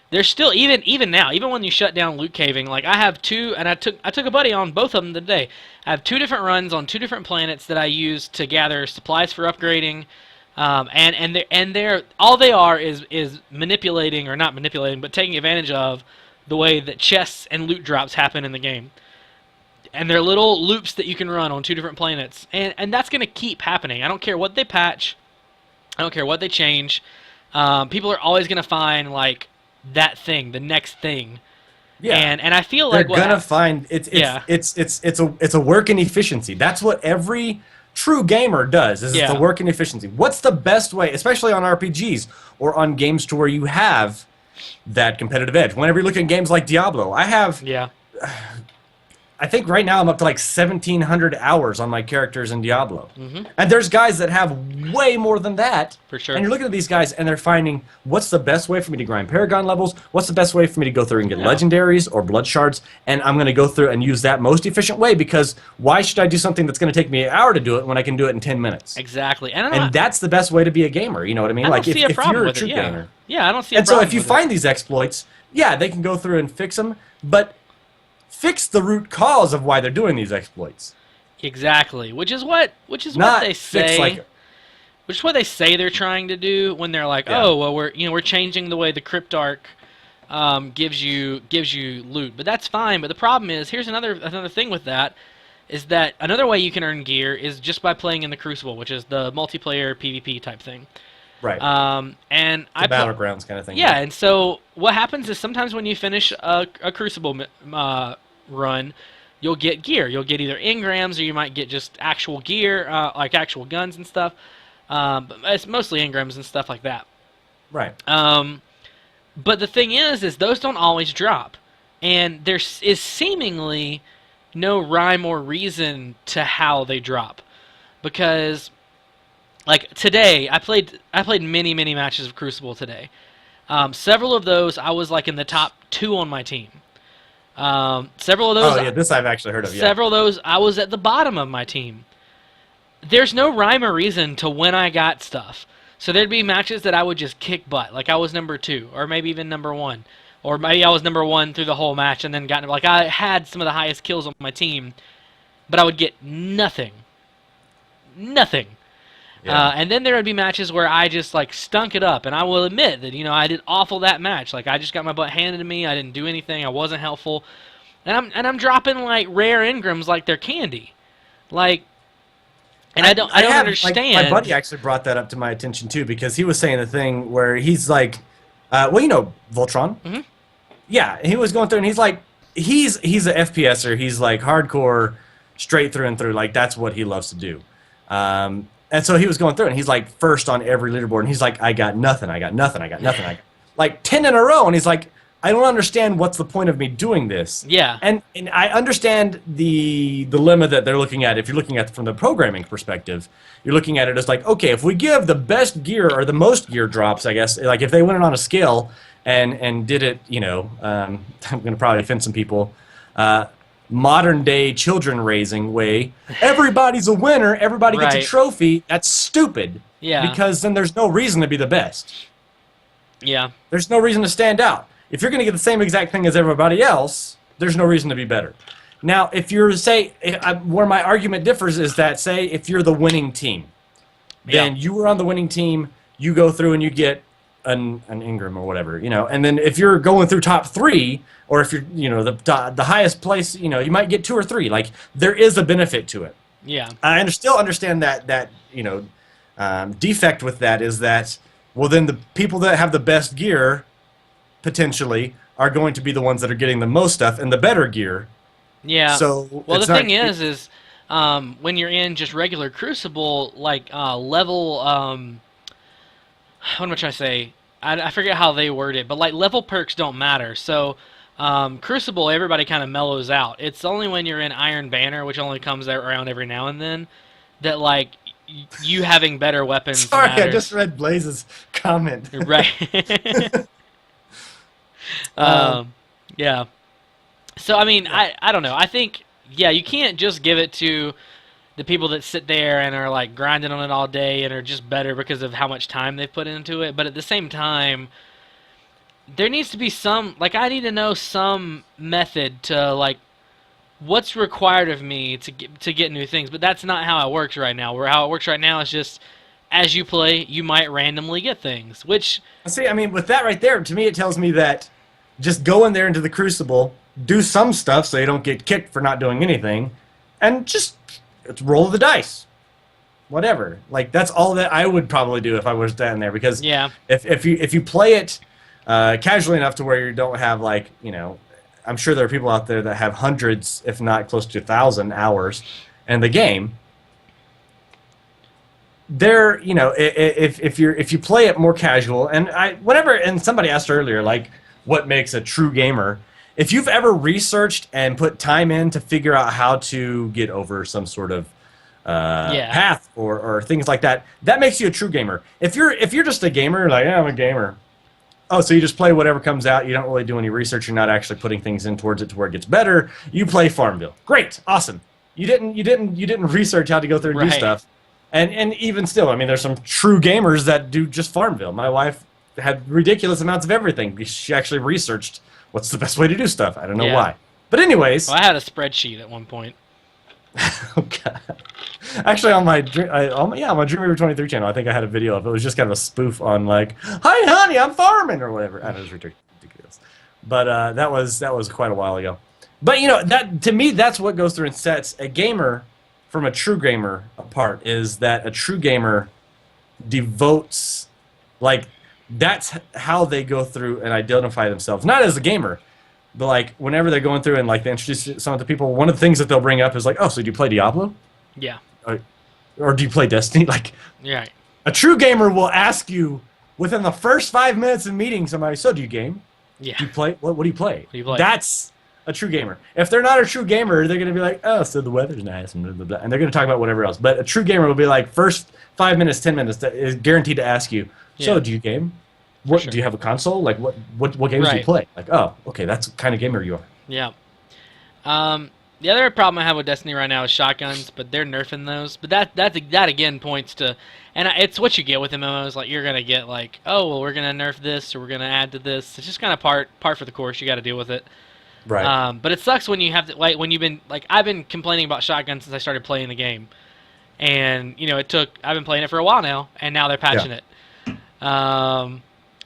A: There's still, even now, even when you shut down loot caving, like I have two, and I took a buddy on both of them today. I have 2 different runs on 2 different planets that I use to gather supplies for upgrading, and they're all they are is manipulating, or not manipulating, but taking advantage of the way that chests and loot drops happen in the game. And they're little loops that you can run on 2 different planets, and that's going to keep happening. I don't care what they patch. I don't care what they change. People are always going to find like that thing, the next thing. Yeah. And I feel like
B: they're going to find it's a work in efficiency. That's what every true gamer does. It's a work in efficiency. What's the best way, especially on RPGs or on games to where you have that competitive edge? Whenever you look at games like Diablo, I think right now I'm up to like 1,700 hours on my characters in Diablo. And there's guys that have way more than that.
A: For sure.
B: And you're looking at these guys and they're finding, what's the best way for me to grind Paragon levels? What's the best way for me to go through and get legendaries or blood shards? And I'm going to go through and use that most efficient way, because why should I do something that's going to take me an hour to do it when I can do it in 10 minutes?
A: Exactly.
B: And that's the best way to be a gamer. You know what I mean?
A: I don't see a problem
B: you're a
A: with
B: true
A: it,
B: gamer.
A: Yeah, I don't see a
B: and
A: problem
B: so if you
A: with
B: find these exploits, they can go through and fix them, but fix the root cause of why they're doing these exploits.
A: Exactly, which is what they say. Which is what they say they're trying to do when they're like, oh, well, we're changing the way the Cryptarch gives you loot. But that's fine. But the problem is, here's another thing with that, is that another way you can earn gear is just by playing in the Crucible, which is the multiplayer PvP type thing.
B: Right.
A: And
B: the battlegrounds kind of thing.
A: Yeah, and so what happens is sometimes when you finish a Crucible run, you'll get gear. You'll get either engrams, or you might get just actual gear, like actual guns and stuff. But it's mostly engrams and stuff like that.
B: Right.
A: But the thing is those don't always drop, and there is seemingly no rhyme or reason to how they drop, because like today, I played many matches of Crucible today. Several of those I was like in the top 2 on my team. Several of those.
B: Oh yeah, this I've actually heard of. Yeah.
A: Several of those I was at the bottom of my team. There's no rhyme or reason to when I got stuff. So there'd be matches that I would just kick butt, like I was number 2, or maybe even number 1, or maybe I was number 1 through the whole match, and then got like I had some of the highest kills on my team, but I would get nothing.
B: Yeah.
A: And then there would be matches where I just like stunk it up, and I will admit that I did awful that match. Like I just got my butt handed to me. I didn't do anything. I wasn't helpful, and I'm dropping like rare Ingrams like they're candy, like. And I don't understand.
B: Like, my buddy actually brought that up to my attention too, because he was saying the thing where he's like, Voltron.
A: Mm-hmm.
B: Yeah, he was going through, and he's like, he's a FPSer. He's like hardcore, straight through and through. Like that's what he loves to do. And so he was going through, and he's like first on every leaderboard, and he's like, I got nothing. I got like 10 in a row, and he's like, I don't understand what's the point of me doing this.
A: Yeah.
B: And I understand the dilemma that they're looking at. If you're looking at it from the programming perspective, you're looking at it as like, okay, if we give the best gear or the most gear drops, I guess, like if they went it on a scale and did it, I'm going to probably offend some people, modern day children raising way, everybody's a winner, everybody gets a trophy. That's stupid.
A: Yeah.
B: Because then there's no reason to be the best.
A: Yeah.
B: There's no reason to stand out. If you're going to get the same exact thing as everybody else, there's no reason to be better. Now, if you're, say, where my argument differs is that, say, if you're the winning team, then you were on the winning team, you go through and you get an Ingram or whatever, and then if you're going through top 3, or if you're, the highest place, you might get 2 or 3. Like, there is a benefit to it.
A: Yeah.
B: I still understand that defect with that is that, well, then the people that have the best gear potentially are going to be the ones that are getting the most stuff and the better gear.
A: Yeah.
B: So
A: well, the thing is when you're in just regular Crucible, like level, what am I trying to say? I forget how they word it, but like level perks don't matter. So Crucible, everybody kind of mellows out. It's only when you're in Iron Banner, which only comes around every now and then, that like you having better weapons.
B: Sorry,
A: matters.
B: I just read Blaze's comment.
A: Right. Yeah. So I mean, I don't know. I think you can't just give it to the people that sit there and are like grinding on it all day and are just better because of how much time they've put into it. But at the same time, there needs to be some, like, I need to know some method to like what's required of me to get new things. But that's not how it works right now. Where how it works right now is just as you play, you might randomly get things. Which
B: see, I mean, with that right there, to me, it tells me that just go in there into the Crucible, do some stuff so you don't get kicked for not doing anything, and just roll the dice. Whatever. Like, that's all that I would probably do if I was down there, because if you play it casually enough to where you don't have, like, I'm sure there are people out there that have hundreds, if not close to 1,000 hours in the game. There, if you play it more casual, and somebody asked earlier, like, what makes a true gamer? If you've ever researched and put time in to figure out how to get over some sort of path or things like that, that makes you a true gamer. If you're just a gamer, like, I'm a gamer. Oh, so you just play whatever comes out. You don't really do any research. You're not actually putting things in towards it to where it gets better. You play Farmville. Great, awesome. You didn't research how to go through and do stuff. And even still, I mean, there's some true gamers that do just Farmville. My wife had ridiculous amounts of everything because she actually researched what's the best way to do stuff. I don't know why. But anyways.
A: Well, I had a spreadsheet at one point.
B: Oh, God. Actually, on my Dreamreaver23 channel, I think I had a video of it. It was just kind of a spoof on, like, hi, honey, I'm farming, or whatever. I know, it was ridiculous. But that was quite a while ago. But, that to me, that's what goes through and sets a gamer from a true gamer apart, is that a true gamer devotes, like, that's how they go through and identify themselves. Not as a gamer, but, like, whenever they're going through and, like, they introduce some of the people, one of the things that they'll bring up is, like, oh, so do you play Diablo?
A: Yeah.
B: Or do you play Destiny? Like,
A: yeah.
B: A true gamer will ask you within the first 5 minutes of meeting somebody, so do you game?
A: Yeah.
B: Do you play? What do you play?
A: What do you play?
B: That's a true gamer. If they're not a true gamer, they're gonna be like, oh, so the weather's nice and blah, blah, blah, and they're gonna talk about whatever else. But a true gamer will be like, first 5 minutes, 10 minutes, that is guaranteed to ask you. So, do you game? What do you have a console? Like, what games do you play? Like, oh, okay, that's the kind of gamer you are.
A: Yeah. The other problem I have with Destiny right now is shotguns, but they're nerfing those. But that again points to, and it's what you get with MMOs. Like you're gonna get like, oh well, we're gonna nerf this or we're gonna add to this. It's just kind of part for the course. You got to deal with it.
B: Right.
A: But it sucks when you have to when you've been like I've been complaining about shotguns since I started playing the game, and I've been playing it for a while now, and now they're patching it.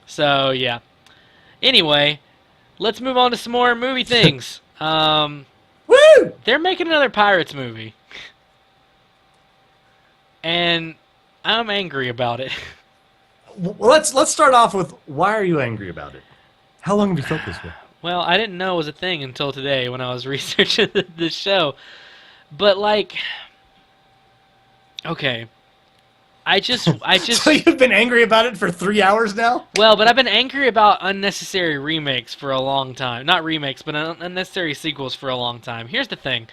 A: So yeah. Anyway, let's move on to some more movie things.
B: Woo!
A: They're making another Pirates movie. And I'm angry about it.
B: Well, let's start off with, why are you angry about it? How long have you felt this way?
A: Well, I didn't know it was a thing until today when I was researching the show. But like, okay. I just
B: So you've been angry about it for 3 hours now?
A: Well, but I've been angry about unnecessary remakes for a long time. Not remakes, but unnecessary sequels for a long time. Here's the thing.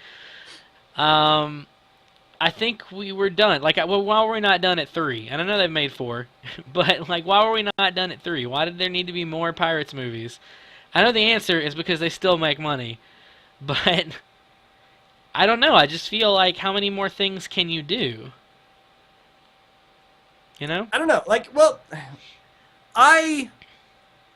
A: I think we were done. Like, why were we not done at 3? And I know they've made 4, but like, why were we not done at 3? Why did there need to be more Pirates movies? I know the answer is because they still make money, but I don't know. I just feel like, how many more things can you do? You know?
B: I don't know. Like, well, I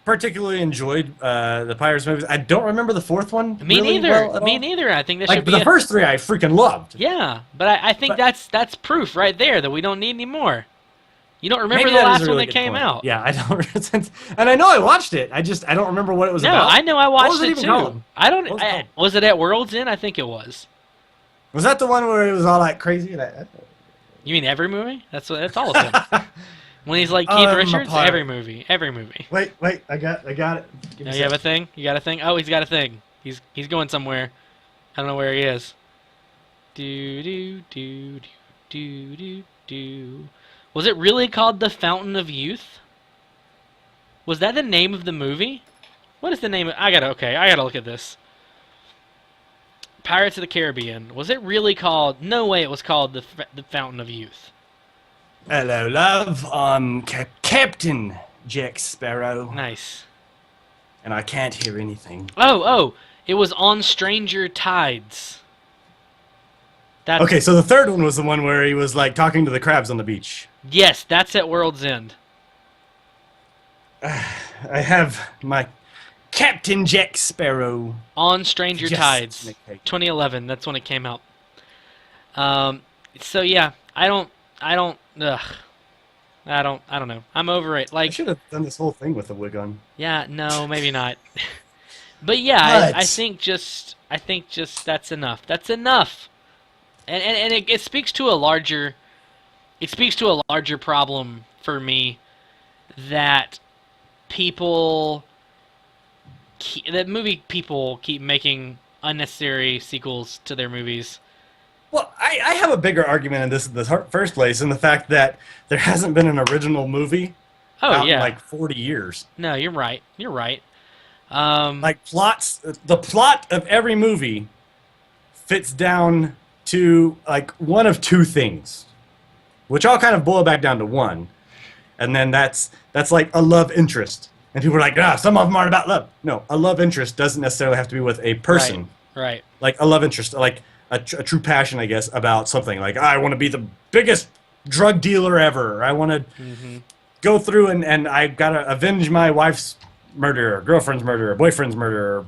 B: particularly enjoyed the Pirates movies. I don't remember the 4th one.
A: Me
B: really
A: neither.
B: well at
A: Me
B: all.
A: neither. I think that
B: like,
A: should be
B: the first 3 I freaking loved.
A: Yeah, but I think that's proof right there that we don't need any more. You don't remember
B: Maybe
A: the
B: that is
A: last
B: a
A: one
B: really
A: that
B: good
A: came
B: point.
A: out?
B: Yeah, I don't. And I know I watched it. I don't remember what it was
A: No,
B: about.
A: I know I
B: What
A: watched
B: was
A: it
B: even
A: too.
B: called?
A: I
B: What was it
A: don't.
B: called?
A: Was it at World's End? I think it was.
B: Was that the one where it was all like crazy?
A: You mean every movie? That's all of them. When he's like Keith Richards,
B: apart.
A: every movie.
B: Wait, I got it. Give me
A: Now
B: a
A: you have a
B: sec.
A: thing. You got a thing. Oh, he's got a thing. He's going somewhere. I don't know where he is. Do do do do do do. Was it really called The Fountain of Youth? Was that the name of the movie? What is the name of... I gotta look at this. Pirates of the Caribbean. Was it really called... No way it was called The Fountain of Youth.
B: Hello, love. I'm Captain Jack Sparrow.
A: Nice.
B: And I can't hear anything.
A: Oh, it was On Stranger Tides. That's,
B: Okay, so the 3rd one was the one where he was like talking to the crabs on the beach.
A: Yes, that's at World's End.
B: I have my Captain Jack Sparrow.
A: On Stranger
B: Yes,
A: Tides.
B: Nick Cage.
A: 2011, that's when it came out. So yeah, I don't know. I'm over it.
B: I
A: Like,
B: should have done this whole thing with a wig on.
A: yeah, no, maybe not. But yeah,
B: But-
A: I think just that's enough. That's enough. And it speaks to a larger problem for me that movie people keep making unnecessary sequels to their movies.
B: Well, I have a bigger argument in the first place in the fact that there hasn't been an original movie out in like 40 years.
A: No, you're right. You're right.
B: Like the plot of every movie fits down to like one of 2 things, which all kind of boil back down to one, and then that's like a love interest, and people are like, some of them aren't about love. No, a love interest doesn't necessarily have to be with a person.
A: Right.
B: Like a love interest, like a true passion, I guess, about something. Like, I want to be the biggest drug dealer ever. I want to go through and I gotta avenge my wife's murder, or girlfriend's murder, or boyfriend's murder. Or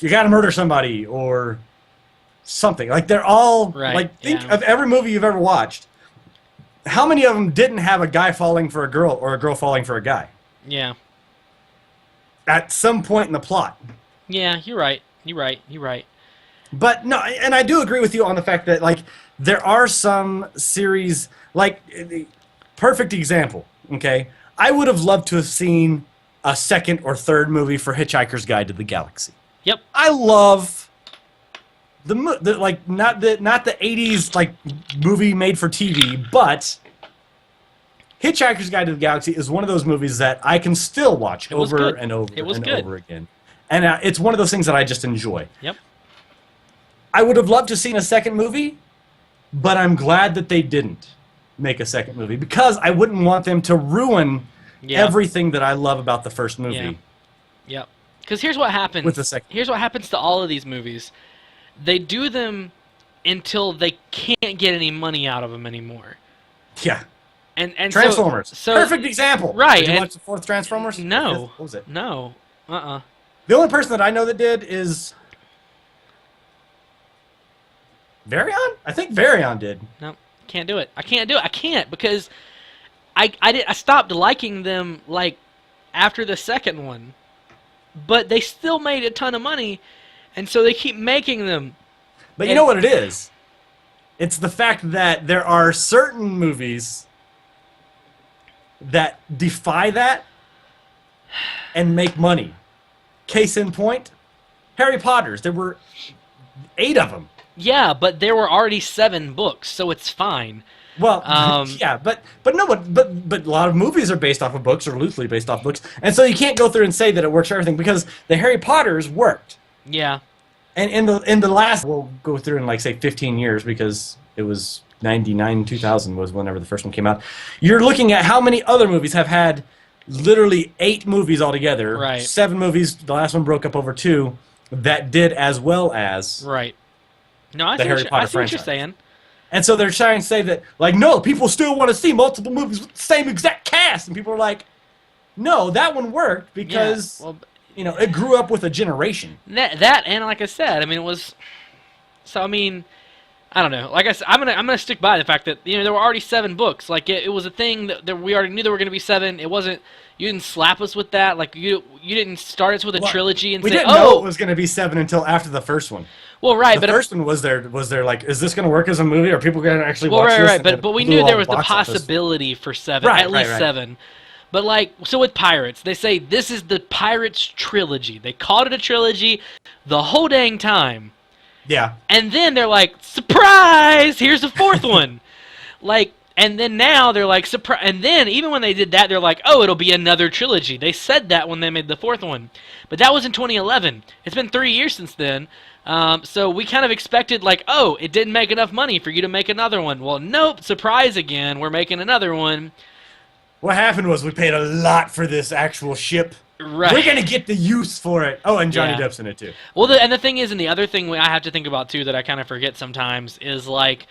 B: you gotta murder somebody, or something. Like, they're all like, think of every movie you've ever watched. How many of them didn't have a guy falling for a girl or a girl falling for a guy?
A: Yeah.
B: At some point in the plot.
A: Yeah, you're right. You're right.
B: But no, and I do agree with you on the fact that, like, there are some series, like, perfect example, okay? I would have loved to have seen a 2nd or 3rd movie for Hitchhiker's Guide to the Galaxy.
A: Yep.
B: I love the like, not the 80s like movie made for TV, but Hitchhiker's Guide to the Galaxy is one of those movies that I can still watch over and over and over again. And it's one of those things that I just enjoy.
A: Yep.
B: I would have loved to have seen a second movie, but I'm glad that they didn't make a second movie because I wouldn't want them to ruin everything that I love about the first movie.
A: Yeah. Yep. Because here's what happens.
B: With the second.
A: Here's what happens to all of these movies. They do them until they can't get any money out of them anymore.
B: Yeah.
A: And
B: Transformers.
A: So
B: Perfect example.
A: Right.
B: Did you watch the fourth Transformers?
A: No.
B: What was it?
A: No. Uh-uh.
B: The only person that I know that did is Varian? I think Varian did.
A: No. Can't do it. I can't do it. I can't because I stopped liking them like after the second one. But they still made a ton of money, and so they keep making them.
B: But you know what it is? It's the fact that there are certain movies that defy that and make money. Case in point, Harry Potter's. There were 8 of them.
A: Yeah, but there were already 7 books, so it's fine.
B: Well, yeah, but a lot of movies are based off of books or loosely based off books, and so you can't go through and say that it works for everything because the Harry Potters worked.
A: Yeah.
B: And in the last, we'll go through in like say 15 years because it was 99, 2000 was whenever the first one came out. You're looking at how many other movies have had literally 8 movies altogether.
A: Right.
B: 7 movies. The last one broke up over 2 that did as well as
A: Right. No, I
B: the
A: see,
B: Harry Potter
A: I see what you're
B: franchise.
A: saying.
B: And so they're trying to say that, like, no, people still want to see multiple movies with the same exact cast. And people are like, no, that one worked because,
A: Yeah, well,
B: you know, it grew up with a generation.
A: that and like I said, I mean, it was. So I mean, I don't know. Like I said, I'm gonna stick by the fact that there were already 7 books. Like it was a thing that we already knew there were gonna be 7. It wasn't. You didn't slap us with that. Like you didn't start us with a trilogy and
B: we
A: say,
B: didn't know it was going to be 7 until after the first one.
A: Well, right,
B: The
A: but
B: first one was there like, is this going to work as a movie? Are people going to actually
A: well,
B: watch
A: right,
B: this?
A: right,
B: And then
A: but we
B: it blew
A: knew
B: all
A: there was the
B: box office.
A: possibility for 7,
B: Right,
A: at least
B: right.
A: 7. But like, so with Pirates, they say this is the Pirates trilogy. They called it a trilogy the whole dang time.
B: Yeah.
A: And then they're like, surprise! Here's a 4th one. Like, and then now they're like, surprise! And then even when they did that, they're like, oh, it'll be another trilogy. They said that when they made the 4th one, but that was in 2011. It's been 3 years since then. So we kind of expected like, oh, it didn't make enough money for you to make another one. Well, nope, surprise again. We're making another one.
B: What happened was we paid a lot for this actual ship.
A: Right.
B: We're going to get the use for it. Oh, and Johnny
A: Yeah.
B: Depp's in it too.
A: Well, and the thing is, and the other thing I have to think about too that I kind of forget sometimes is like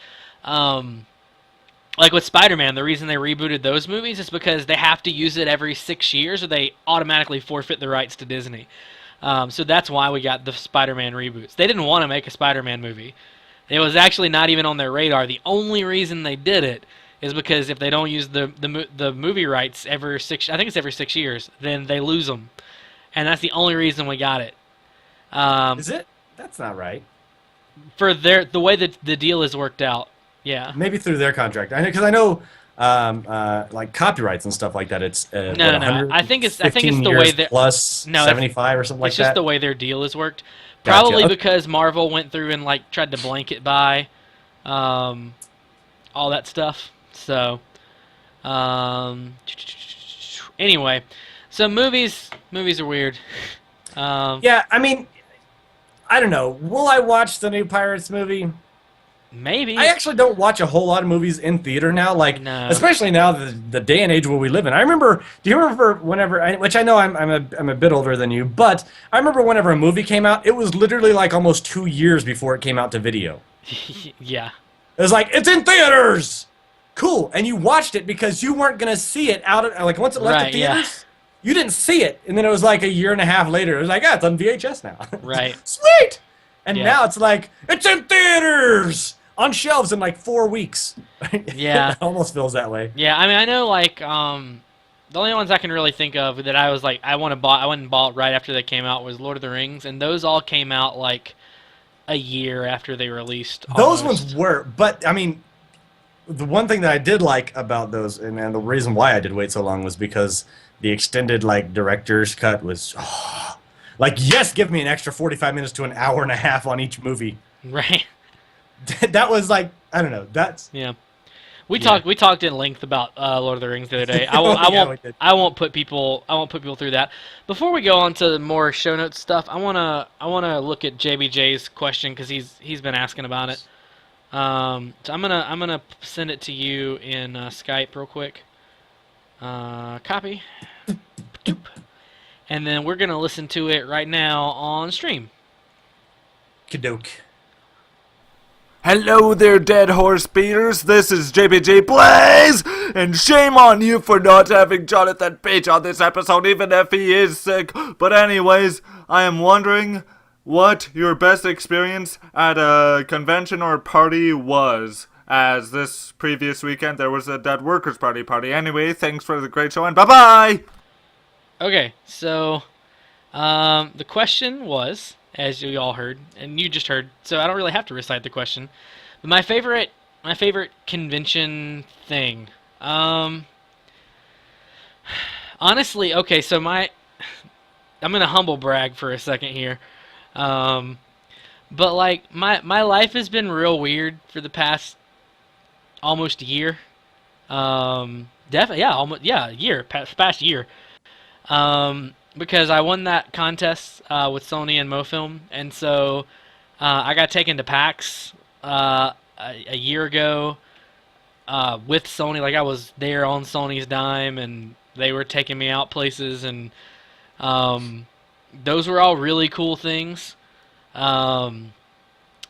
A: with Spider-Man, the reason they rebooted those movies is because they have to use it every 6 years or they automatically forfeit the rights to Disney. So that's why we got the Spider-Man reboots. They didn't want to make a Spider-Man movie. It was actually not even on their radar. The only reason they did it is because if they don't use the movie rights every 6, I think it's every 6 years, then they lose them, and that's the only reason we got it.
B: Is it? That's not right.
A: For the way that the deal is worked out, yeah.
B: Maybe through their contract. Because I know, like copyrights and stuff like that. It's
A: No. I think it's the way that
B: plus 75 or something like that.
A: It's just the way their deal is worked.
B: Gotcha.
A: Probably
B: Okay.
A: because Marvel went through and like tried to blanket buy, all that stuff. So, anyway, so movies are weird.
B: Yeah, I mean, I don't know. Will I watch the new Pirates movie?
A: Maybe.
B: I actually don't watch a whole lot of movies in theater now, like
A: No.
B: especially now the day and age where we live in. I remember. Do you remember whenever? Which I know I'm a bit older than you, but I remember whenever a movie came out, it was literally like almost 2 years before it came out to video.
A: Yeah.
B: It was like it's in theaters, cool, and you watched it because you weren't gonna see it out of like once it left
A: Right,
B: the
A: yeah.
B: theaters. You didn't see it, and then it was like a year and a half later. It was like, it's on VHS now.
A: Right.
B: Sweet. And
A: Yeah.
B: now it's like it's in theaters on shelves in like 4 weeks.
A: Yeah.
B: It almost feels that way.
A: Yeah, I mean, I know, like, the only ones I can really think of that I was like, I went and bought right after they came out was Lord of the Rings, and those all came out, like, a year after they released.
B: Those
A: almost.
B: ones were, but, I mean, the one thing that I did like about those, and the reason why I did wait so long was because the extended, like, director's cut was, like, yes, give me an extra 45 minutes to an hour and a half on each movie.
A: Right.
B: That was like, I don't know, that's...
A: Yeah. We
B: Yeah.
A: talked in length about Lord of the Rings the other day.
B: Yeah, we did.
A: I won't put people through that. Before we go on to more show notes stuff, I wanna look at JBJ's question because he's been asking about it. So I'm gonna send it to you in Skype real quick. Copy. Doop. And then we're gonna listen to it right now on stream.
B: Kadoke.
D: Hello there, dead horse beaters. This is JBJ Blaze, and shame on you for not having Jonathan Page on this episode, even if he is sick. But anyways, I am wondering what your best experience at a convention or party was. As this previous weekend there was a Dead Workers Party. Anyway, thanks for the great show, and bye-bye!
A: Okay, so the question was, as you all heard, and you just heard, so I don't really have to recite the question. But my favorite convention thing. Honestly, okay, so I'm gonna humble brag for a second here. But like my life has been real weird for the past almost year. Definitely, yeah, a year, past year. Because I won that contest with Sony and MoFilm, and so I got taken to PAX a year ago with Sony. Like, I was there on Sony's dime, and they were taking me out places, and those were all really cool things. I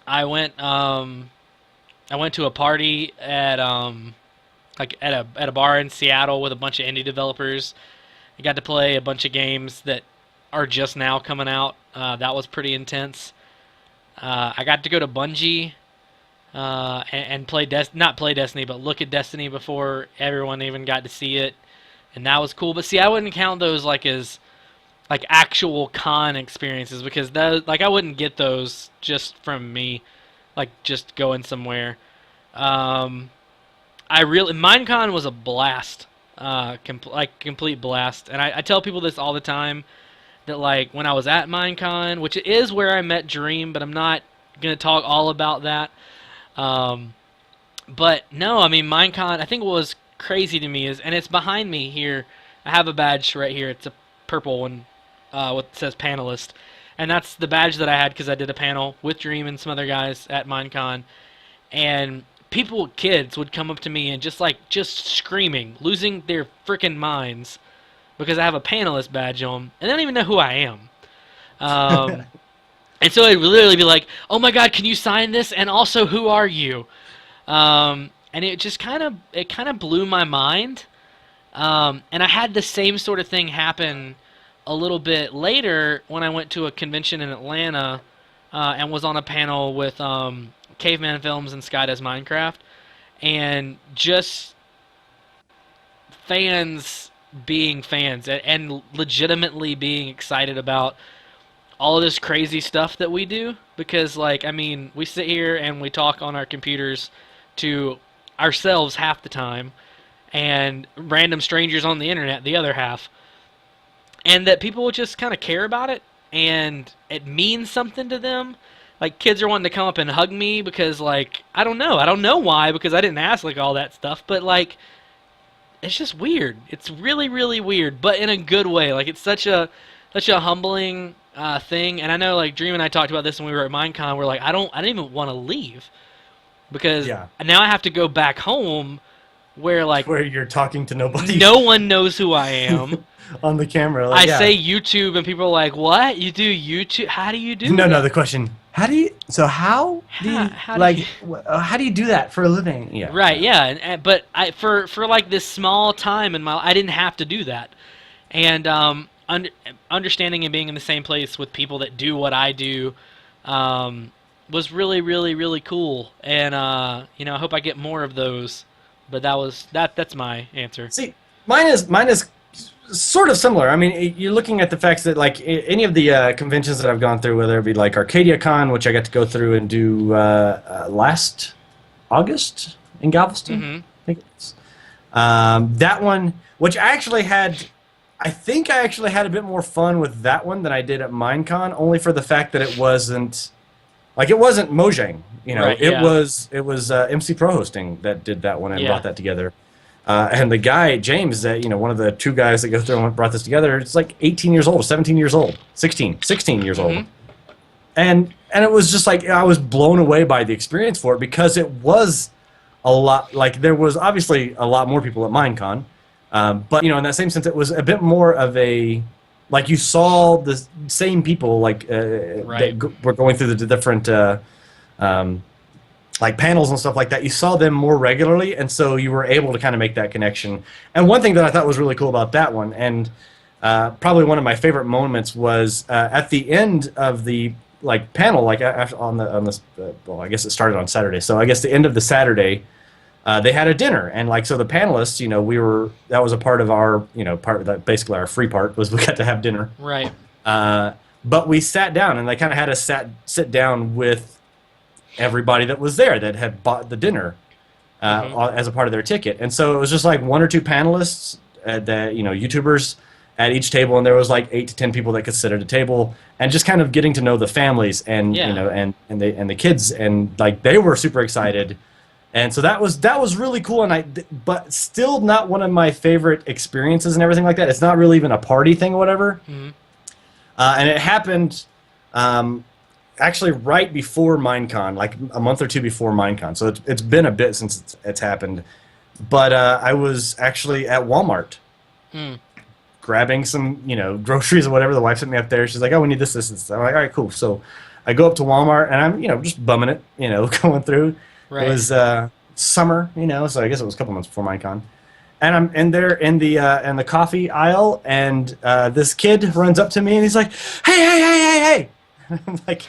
A: went to a party at a bar in Seattle with a bunch of indie developers. I got to play a bunch of games that are just now coming out. That was pretty intense. I got to go to Bungie and play not play Destiny, but look at Destiny before everyone even got to see it, and that was cool. But see, I wouldn't count those as actual con experiences, because those, I wouldn't get those just from me, just going somewhere. Minecon was a blast. Complete blast. And I tell people this all the time, that when I was at Minecon, which is where I met Dream, but I'm not gonna talk all about that. But no, I mean, Minecon, I think what was crazy to me is, and it's behind me here, I have a badge right here, it's a purple one, what says panelist, and that's the badge that I had because I did a panel with Dream and some other guys at Minecon, and kids would come up to me and just screaming, losing their freaking minds because I have a panelist badge on, and they don't even know who I am. And so it would literally be like, "Oh my God, can you sign this? And also, who are you?" And it just kind of blew my mind. And I had the same sort of thing happen a little bit later when I went to a convention in Atlanta and was on a panel with Caveman Films and Sky Does Minecraft, and just fans being fans and legitimately being excited about all of this crazy stuff that we do, because we sit here and we talk on our computers to ourselves half the time, and random strangers on the internet the other half, and that people just kind of care about it, and it means something to them. Kids are wanting to come up and hug me because, I don't know why, because I didn't ask, all that stuff, but, it's just weird. It's really, really weird, but in a good way. It's such a humbling thing, and I know, Dream and I talked about this when we were at Minecon, we're I don't even want to leave, because now I have to go back home where,
B: where you're talking to nobody.
A: No one knows who I am.
B: On the camera.
A: I say YouTube, and people are like, "What? You do YouTube? How do you do that?"
B: No, the question, how do you do that for a living? Yeah.
A: Right, yeah, but for this small time in my life, I didn't have to do that. And understanding and being in the same place with people that do what I do was really, really, really cool. And I hope I get more of those. But that's my answer.
B: See, mine is sort of similar. I mean, you're looking at the facts that any of the conventions that I've gone through, whether it be Arcadia Con, which I got to go through and do last August in Galveston.
A: Mm-hmm.
B: I think it's that one, which I think I actually had a bit more fun with that one than I did at Minecon, only for the fact that it wasn't like it wasn't Mojang, you know,
A: Right,
B: it
A: yeah.
B: was MC Pro Hosting that did that one and
A: Yeah.
B: brought that together. And the guy James, that one of the two guys that go through and brought this together, it's like 18 years old, 17 years old, 16 years old, and it was just like I was blown away by the experience for it because it was a lot. Like there was obviously a lot more people at Minecon, but in that same sense, it was a bit more of a like you saw the same people like
A: Right.
B: that were going through the different. Like panels and stuff like that, you saw them more regularly, and so you were able to kind of make that connection. And one thing that I thought was really cool about that one, and probably one of my favorite moments, was at the end of the panel, on the well, I guess it started on Saturday. So I guess the end of the Saturday, they had a dinner, and so the panelists, that was a part of our, part of that, basically our free part was we got to have dinner.
A: Right.
B: But we sat down, and they kind of had us sit down with everybody that was there that had bought the dinner as a part of their ticket. And so it was just like one or two panelists that YouTubers at each table, and there was like 8 to 10 people that could sit at a table, and just kind of getting to know the families and and the kids, and like they were super excited. And so that was really cool, but still not one of my favorite experiences and everything like that. It's not really even a party thing or whatever. And it happened actually right before Minecon, like a month or two before Minecon. So it's been a bit since it's happened. But I was actually at Walmart grabbing some, groceries or whatever. The wife sent me up there. She's like, oh, we need this, this, and this. I'm like, all right, cool. So I go up to Walmart, and I'm, just bumming it, going through.
A: Right.
B: It was summer, so I guess it was a couple months before Minecon. And I'm in there in the coffee aisle, and this kid runs up to me, and he's like, hey. I'm like,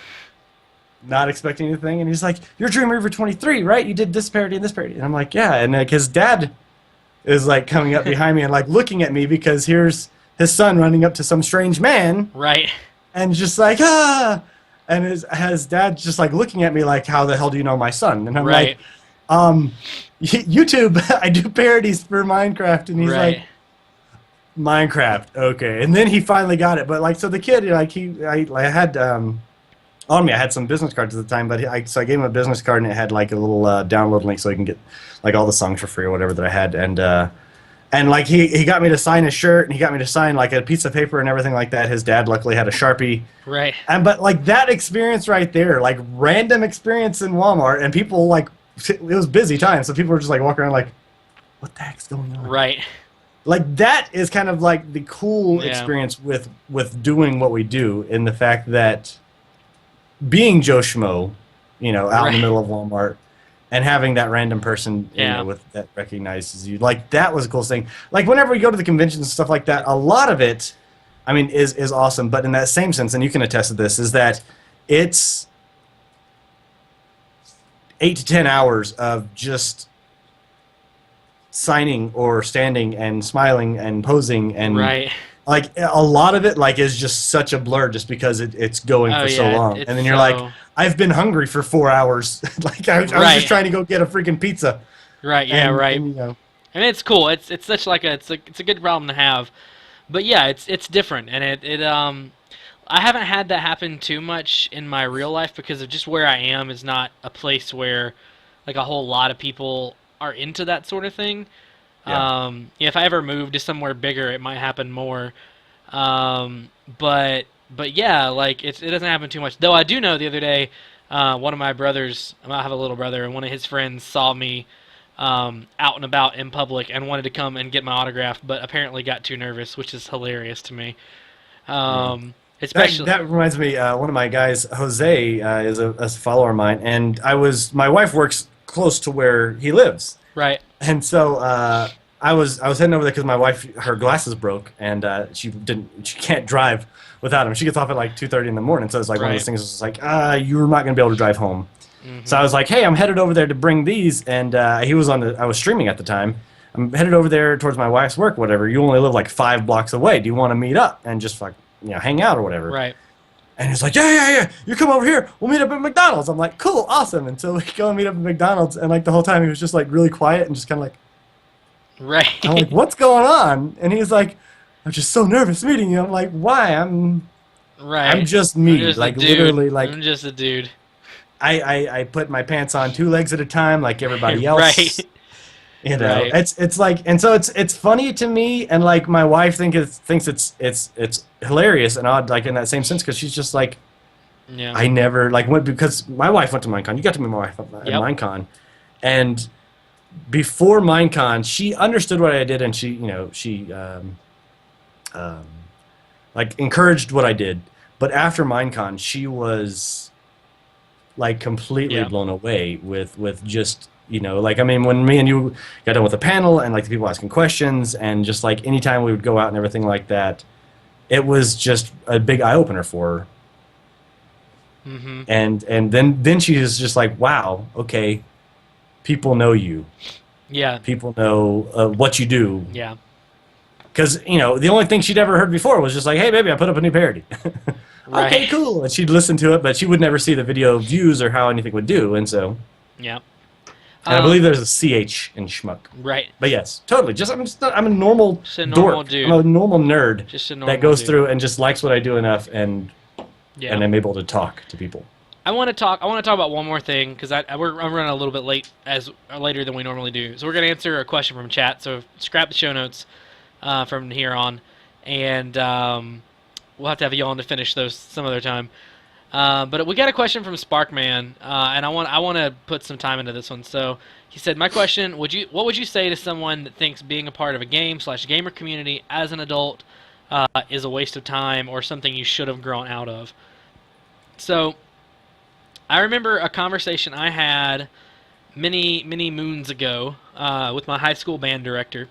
B: not expecting anything, and he's like, "You're Dreamreaver23, right? You did this parody and this parody." And I'm like, "Yeah." And like his dad is like coming up behind me and like looking at me because here's his son running up to some strange man,
A: Right.
B: and just like and his dad just like looking at me like, "How the hell do you know my son?" And I'm
A: Right.
B: like, YouTube, I do parodies for Minecraft," and he's
A: Right.
B: like, Minecraft, okay. And then he finally got it, but like, so the kid, like I had on me, I had some business cards at the time, but so I gave him a business card, and it had like a little download link so he can get like all the songs for free or whatever that I had, and like he got me to sign his shirt, and he got me to sign like a piece of paper and everything like that. His dad luckily had a Sharpie,
A: Right.
B: but like that experience right there, like random experience in Walmart, and people like it was busy time, so people were just like walking around like, what the heck's going on?
A: Right.
B: Like that is kind of like the cool
A: Yeah.
B: experience with doing what we do, in the fact that being Joe Schmo, out in
A: Right.
B: the middle of Walmart, and having that random person
A: Yeah.
B: that recognizes you, like that was the coolest thing. Like whenever we go to the conventions and stuff like that, a lot of it, I mean, is awesome. But in that same sense, and you can attest to this, is that it's 8 to 10 hours of just signing or standing and smiling and posing, and
A: Right.
B: like a lot of it like is just such a blur just because it's going
A: Oh,
B: for so
A: yeah,
B: long,
A: it's
B: and then you're
A: so-
B: like, I've been hungry for 4 hours. Like I was
A: Right.
B: just trying to go get a freaking pizza.
A: Right. Yeah.
B: And-
A: Right.
B: and,
A: And it's cool. It's such like it's a good problem to have, but yeah, it's different, and I haven't had that happen too much in my real life because of just where I am is not a place where like a whole lot of people are into that sort of thing.
B: Yeah.
A: If I ever moved to somewhere bigger, it might happen more. But yeah, like it doesn't happen too much. Though I do know the other day, one of my brothers, I have a little brother, and one of his friends saw me out and about in public and wanted to come and get my autograph, but apparently got too nervous, which is hilarious to me. Especially
B: that reminds me, one of my guys, Jose, is a follower of mine, and my wife works close to where he lives.
A: right.
B: And so I was heading over there because my wife, her glasses broke, and she can't drive without them. She gets off at like 2:30 in the morning, so it's like one of
A: Right.
B: those things. It's like you're not gonna be able to drive home. So I was like, hey, I'm headed over there to bring these, and I was streaming at the time. I'm headed over there towards my wife's work, whatever. You only live like 5 blocks away. Do you want to meet up and just like hang out or whatever?
A: Right.
B: And he's like, yeah. You come over here. We'll meet up at McDonald's. I'm like, cool, awesome. And so we go and meet up at McDonald's, and like the whole time he was just like really quiet and just kind of like,
A: Right.
B: I'm like, what's going on? And he's like, I'm just so nervous meeting you. I'm like, why?
A: right.
B: I'm just me.
A: I'm just a
B: like
A: dude.
B: literally, like
A: I'm just a dude.
B: I put my pants on 2 legs at a time like everybody else.
A: Right.
B: You know,
A: Right.
B: it's like, and so it's funny to me, and like my wife thinks it's hilarious and odd, like in that same sense, because she's just like,
A: Yeah.
B: I never like went, because my wife went to Minecon. You got to meet my wife at
A: Yep.
B: Minecon, and before Minecon, she understood what I did, and she, you know, she like encouraged what I did. But after Minecon, she was like completely
A: Yeah.
B: blown away with just, you know, like, I mean, when me and you got done with the panel and like the people asking questions, and just like anytime we would go out and everything like that, it was just a big eye opener for her.
A: Mm-hmm.
B: And then she was just like, wow, okay, people know you,
A: Yeah.
B: people know what you do,
A: Yeah.
B: because, you know, the only thing she'd ever heard before was just like, hey baby, I put up a new parody.
A: Right.
B: Okay, cool. And she'd listen to it, but she would never see the video views or how anything would do. And so,
A: Yeah.
B: and I believe there's a CH in schmuck.
A: Right.
B: But yes, totally. I'm a normal
A: Just a normal
B: dork.
A: dude.
B: I'm a normal nerd
A: Just a normal
B: that goes
A: dude.
B: through and just likes what I do enough, and
A: Yeah.
B: I'm able to talk to people.
A: I want to talk about one more thing, because I'm running a little bit later than we normally do. So we're gonna answer a question from chat. So scrap the show notes from here on, and we'll have to have you on to finish those some other time. But we got a question from Sparkman, and I want to put some time into this one. So he said, "My question: what would you say to someone that thinks being a part of a game/gamer community as an adult is a waste of time or something you should have grown out of?" So I remember a conversation I had many moons ago with my high school band director,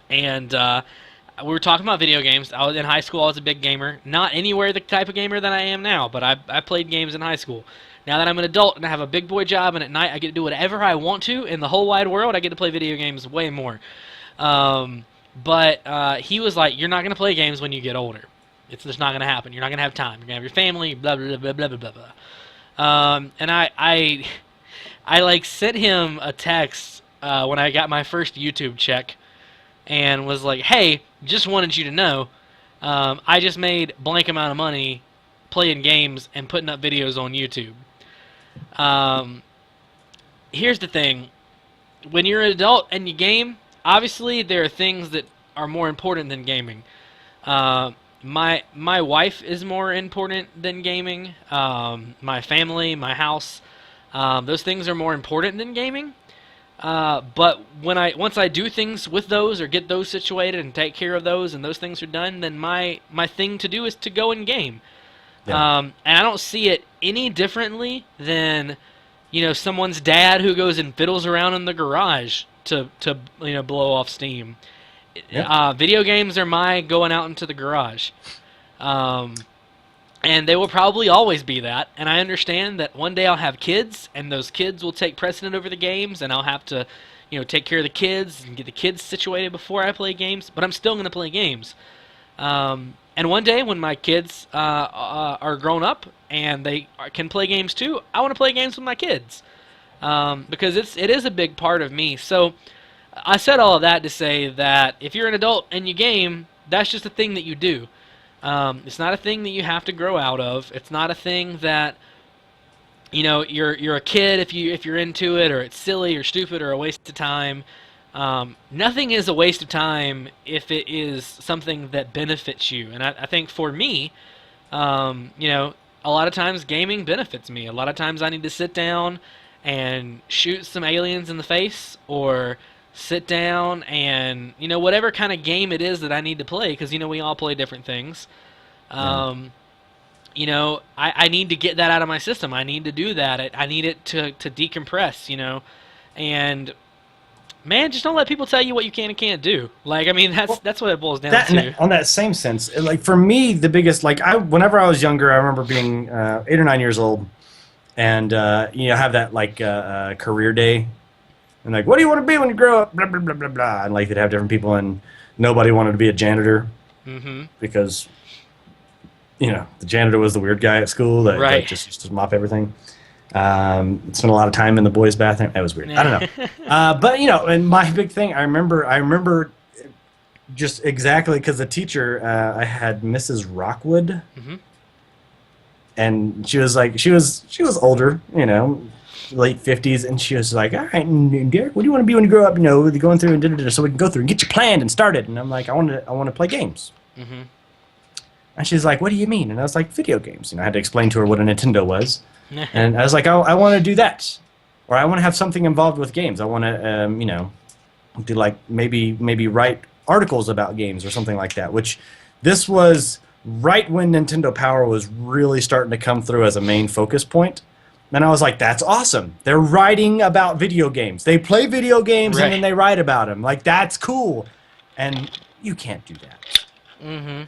A: and we were talking about video games. I was in high school. I was a big gamer. Not anywhere the type of gamer that I am now, but I played games in high school. Now that I'm an adult and I have a big boy job, and at night I get to do whatever I want to in the whole wide world, I get to play video games way more. But he was like, "You're not going to play games when you get older. It's just not going to happen. You're not going to have time. You're going to have your family, blah, blah, blah, blah, blah, blah, blah." And I like sent him a text when I got my first YouTube check, and was like, "Hey, just wanted you to know, I just made blank amount of money playing games and putting up videos on YouTube." Here's the thing. When you're an adult and you game, obviously there are things that are more important than gaming. My wife is more important than gaming. My family, my house, those things are more important than gaming. But once I do things with those, or get those situated and take care of those, and those things are done, then my thing to do is to go and game.
B: Yeah.
A: And I don't see it any differently than, you know, someone's dad who goes and fiddles around in the garage to blow off steam.
B: Yeah.
A: Video games are my going out into the garage. And they will probably always be that. And I understand that one day I'll have kids, and those kids will take precedent over the games, and I'll have to, you know, take care of the kids and get the kids situated before I play games. But I'm still going to play games. And one day when my kids are grown up and they can play games too, I want to play games with my kids, because it is a big part of me. So I said all of that to say that if you're an adult and you game, that's just a thing that you do. It's not a thing that you have to grow out of. It's not a thing that, you know, you're a kid if you're into it, or it's silly or stupid or a waste of time. Nothing is a waste of time if it is something that benefits you. And I think for me, you know, a lot of times gaming benefits me. A lot of times I need to sit down and shoot some aliens in the face, or sit down and, you know, whatever kind of game it is that I need to play, because, you know, we all play different things. You know, I need to get that out of my system. I need to do that. I need it to decompress, you know. And man, just don't let people tell you what you can and can't do. Like, I mean, that's what it boils down to.
B: On that same sense, like for me, the biggest, like whenever I was younger, I remember being 8 or 9 years old, and you know, have that like career day, and like, what do you want to be when you grow up? Blah blah blah blah blah, and like they'd have different people, and nobody wanted to be a janitor, because, you know, the janitor was the weird guy at school that just used to mop everything. Spent a lot of time in the boys' bathroom. That was weird. I don't know. But, you know, and my big thing, I remember just exactly, because the teacher, I had Mrs. Rockwood, and she was like, she was older, you know, late 50s, and she was like, all right, Derek, what do you want to be when you grow up? You know, going through and so we can go through and get you planned and started. And I'm like, I want to play games.
A: Mm-hmm.
B: And she's like, what do you mean? And I was like, video games. You know, I had to explain to her what a Nintendo was. And I was like, I want to do that. Or I want to have something involved with games. I want to, you know, do like maybe write articles about games or something like that, which this was right when Nintendo Power was really starting to come through as a main focus point. And I was like, that's awesome. They're writing about video games. They play video games and then they write about them. Like, that's cool. And you can't do that.
A: Mm-hmm.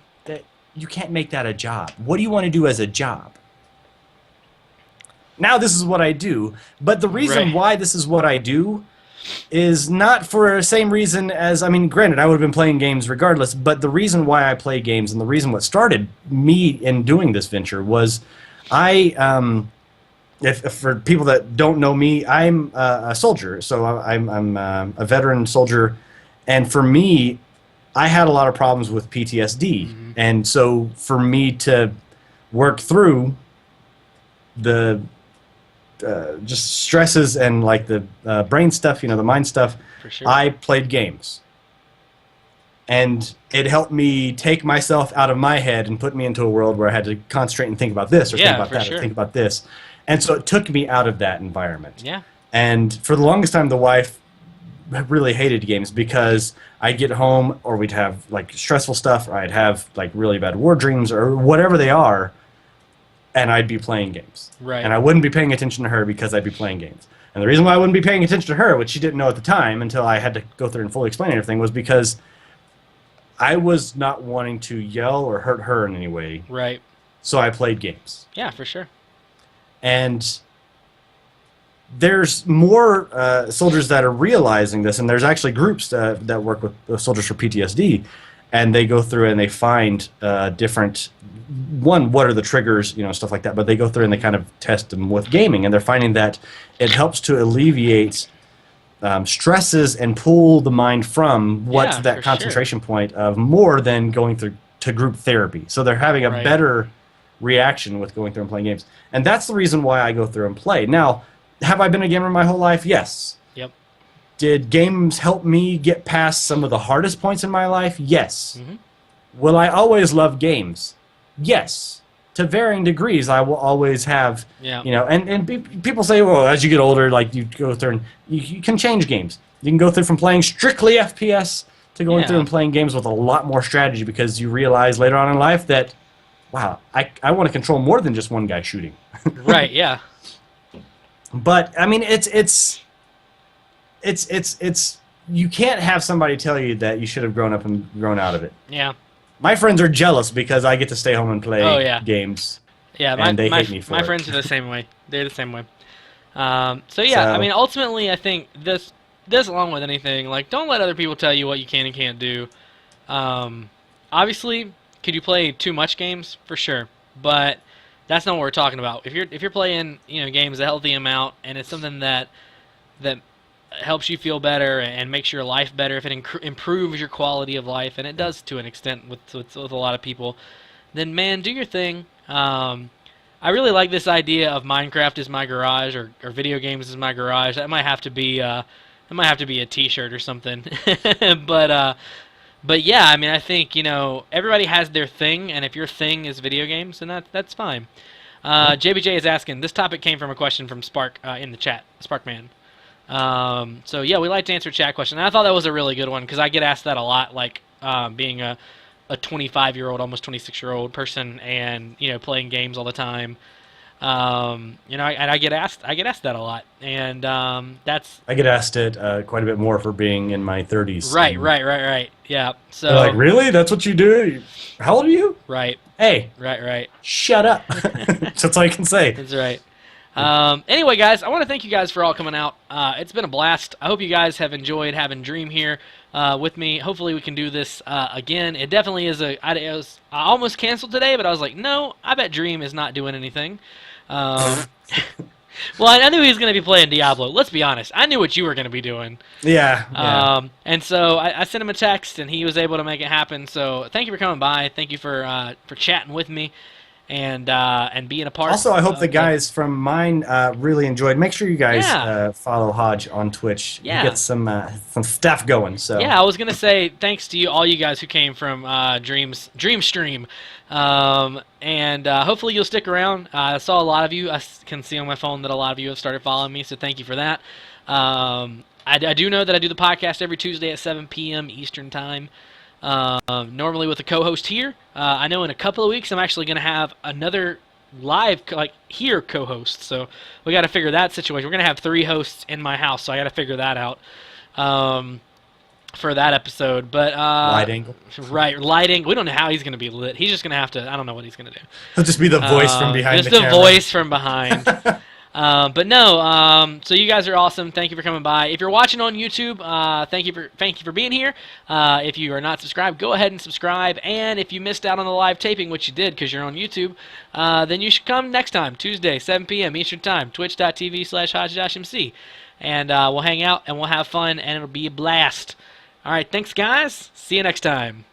B: You can't make that a job. What do you want to do as a job? Now this is what I do. But the reason why this is what I do is not for the same reason as, I mean, granted, I would have been playing games regardless, but the reason why I play games and the reason what started me in doing this venture was if for people that don't know me, I'm a soldier. So I'm a veteran soldier. And for me, I had a lot of problems with PTSD. Mm-hmm. And so for me to work through the just stresses and like the brain stuff, you know, the mind stuff,
A: for sure.
B: I played games. And it helped me take myself out of my head and put me into a world where I had to concentrate and think about this or think about that or think about this. And so it took me out of that environment.
A: Yeah.
B: And for the longest time, the wife really hated games because I'd get home or we'd have like stressful stuff or I'd have like really bad war dreams or whatever they are, and I'd be playing games.
A: Right.
B: And I wouldn't be paying attention to her because I'd be playing games. And the reason why I wouldn't be paying attention to her, which she didn't know at the time until I had to go through and fully explain everything, was because I was not wanting to yell or hurt her in any way.
A: Right.
B: So I played games.
A: Yeah, for sure.
B: And there's more soldiers that are realizing this, and there's actually groups that work with soldiers for PTSD, and they go through and they find different, what are the triggers, you know, stuff like that, but they go through and they kind of test them with gaming, and they're finding that it helps to alleviate stresses and pull the mind from what's that concentration point of more than going through to group therapy. So they're having a better reaction with going through and playing games. And that's the reason why I go through and play. Now, have I been a gamer my whole life? Yes.
A: Yep.
B: Did games help me get past some of the hardest points in my life? Yes. Mm-hmm. Will I always love games? Yes. To varying degrees, I will always have, you know, and people say, well, as you get older, like you go through and you can change games. You can go through from playing strictly FPS to going through and playing games with a lot more strategy because you realize later on in life that, wow, I want to control more than just one guy shooting.
A: Right, yeah.
B: But I mean, it's you can't have somebody tell you that you should have grown up and grown out of it.
A: Yeah.
B: My friends are jealous because I get to stay home and play games.
A: Yeah,
B: and they hate me for
A: my
B: it.
A: friends are the same way. They're the same way. So yeah, I mean, ultimately, I think this along with anything, like, don't let other people tell you what you can and can't do. Obviously, could you play too much games? For sure, but that's not what we're talking about. If you're playing, you know, games a healthy amount and it's something that helps you feel better and makes your life better, if it improves your quality of life, and it does to an extent with a lot of people, then man, do your thing. I really like this idea of Minecraft is my garage or video games is my garage. That might have to be a T-shirt or something. But yeah, I mean, I think, you know, everybody has their thing, and if your thing is video games, then that's fine. JBJ is asking, this topic came from a question from Spark in the chat, Sparkman. So yeah, we like to answer chat questions. And I thought that was a really good one because I get asked that a lot, like being a 25-year-old, almost 26-year-old person, and you know, playing games all the time. You know, and I get asked that a lot, and that's
B: I get asked it quite a bit more for being in my 30s.
A: Right. Yeah. So
B: they're like, really? That's what you do? How old are you?
A: Right.
B: Hey.
A: Right.
B: Shut up. That's all I can say.
A: That's right. Anyway, guys, I want to thank you guys for all coming out. It's been a blast. I hope you guys have enjoyed having Dream here with me. Hopefully we can do this again. It definitely is I almost canceled today, but I was like, no, I bet Dream is not doing anything. Well, I knew he was going to be playing Diablo. Let's be honest. I knew what you were going to be doing.
B: Yeah.
A: And so I sent him a text, and he was able to make it happen. So thank you for coming by. Thank you for chatting with me. and being a part.
B: Also, I hope
A: of
B: the
A: it.
B: guys from mine really enjoyed. Make sure you guys
A: Yeah.
B: follow Hodge on Twitch.
A: Yeah.
B: You get some stuff going. So
A: Yeah, I was gonna say thanks to you, all you guys who came from Dreamstream, and hopefully you'll stick around. I saw a lot of you. I can see on my phone that a lot of you have started following me, so thank you for that. I do know that I do the podcast every Tuesday at 7 p.m. Eastern Time. Normally with a co-host here. I know in a couple of weeks I'm actually going to have another live here co-host. So we got to figure that situation. We're going to have 3 hosts in my house, so I got to figure that out for that episode. But
B: wide angle.
A: Right, lighting. We don't know how he's going to be lit. He's just going to have to. I don't know what he's going to do.
B: He'll just be the voice from behind
A: just
B: the camera.
A: voice from behind. But no, so you guys are awesome. Thank you for coming by. If you're watching on YouTube, thank you for being here. If you are not subscribed, go ahead and subscribe. And if you missed out on the live taping, which you did because you're on YouTube, then you should come next time, Tuesday, 7 p.m. Eastern Time, twitch.tv/Hojjoshmc. And we'll hang out and we'll have fun and it'll be a blast. All right, thanks guys. See you next time.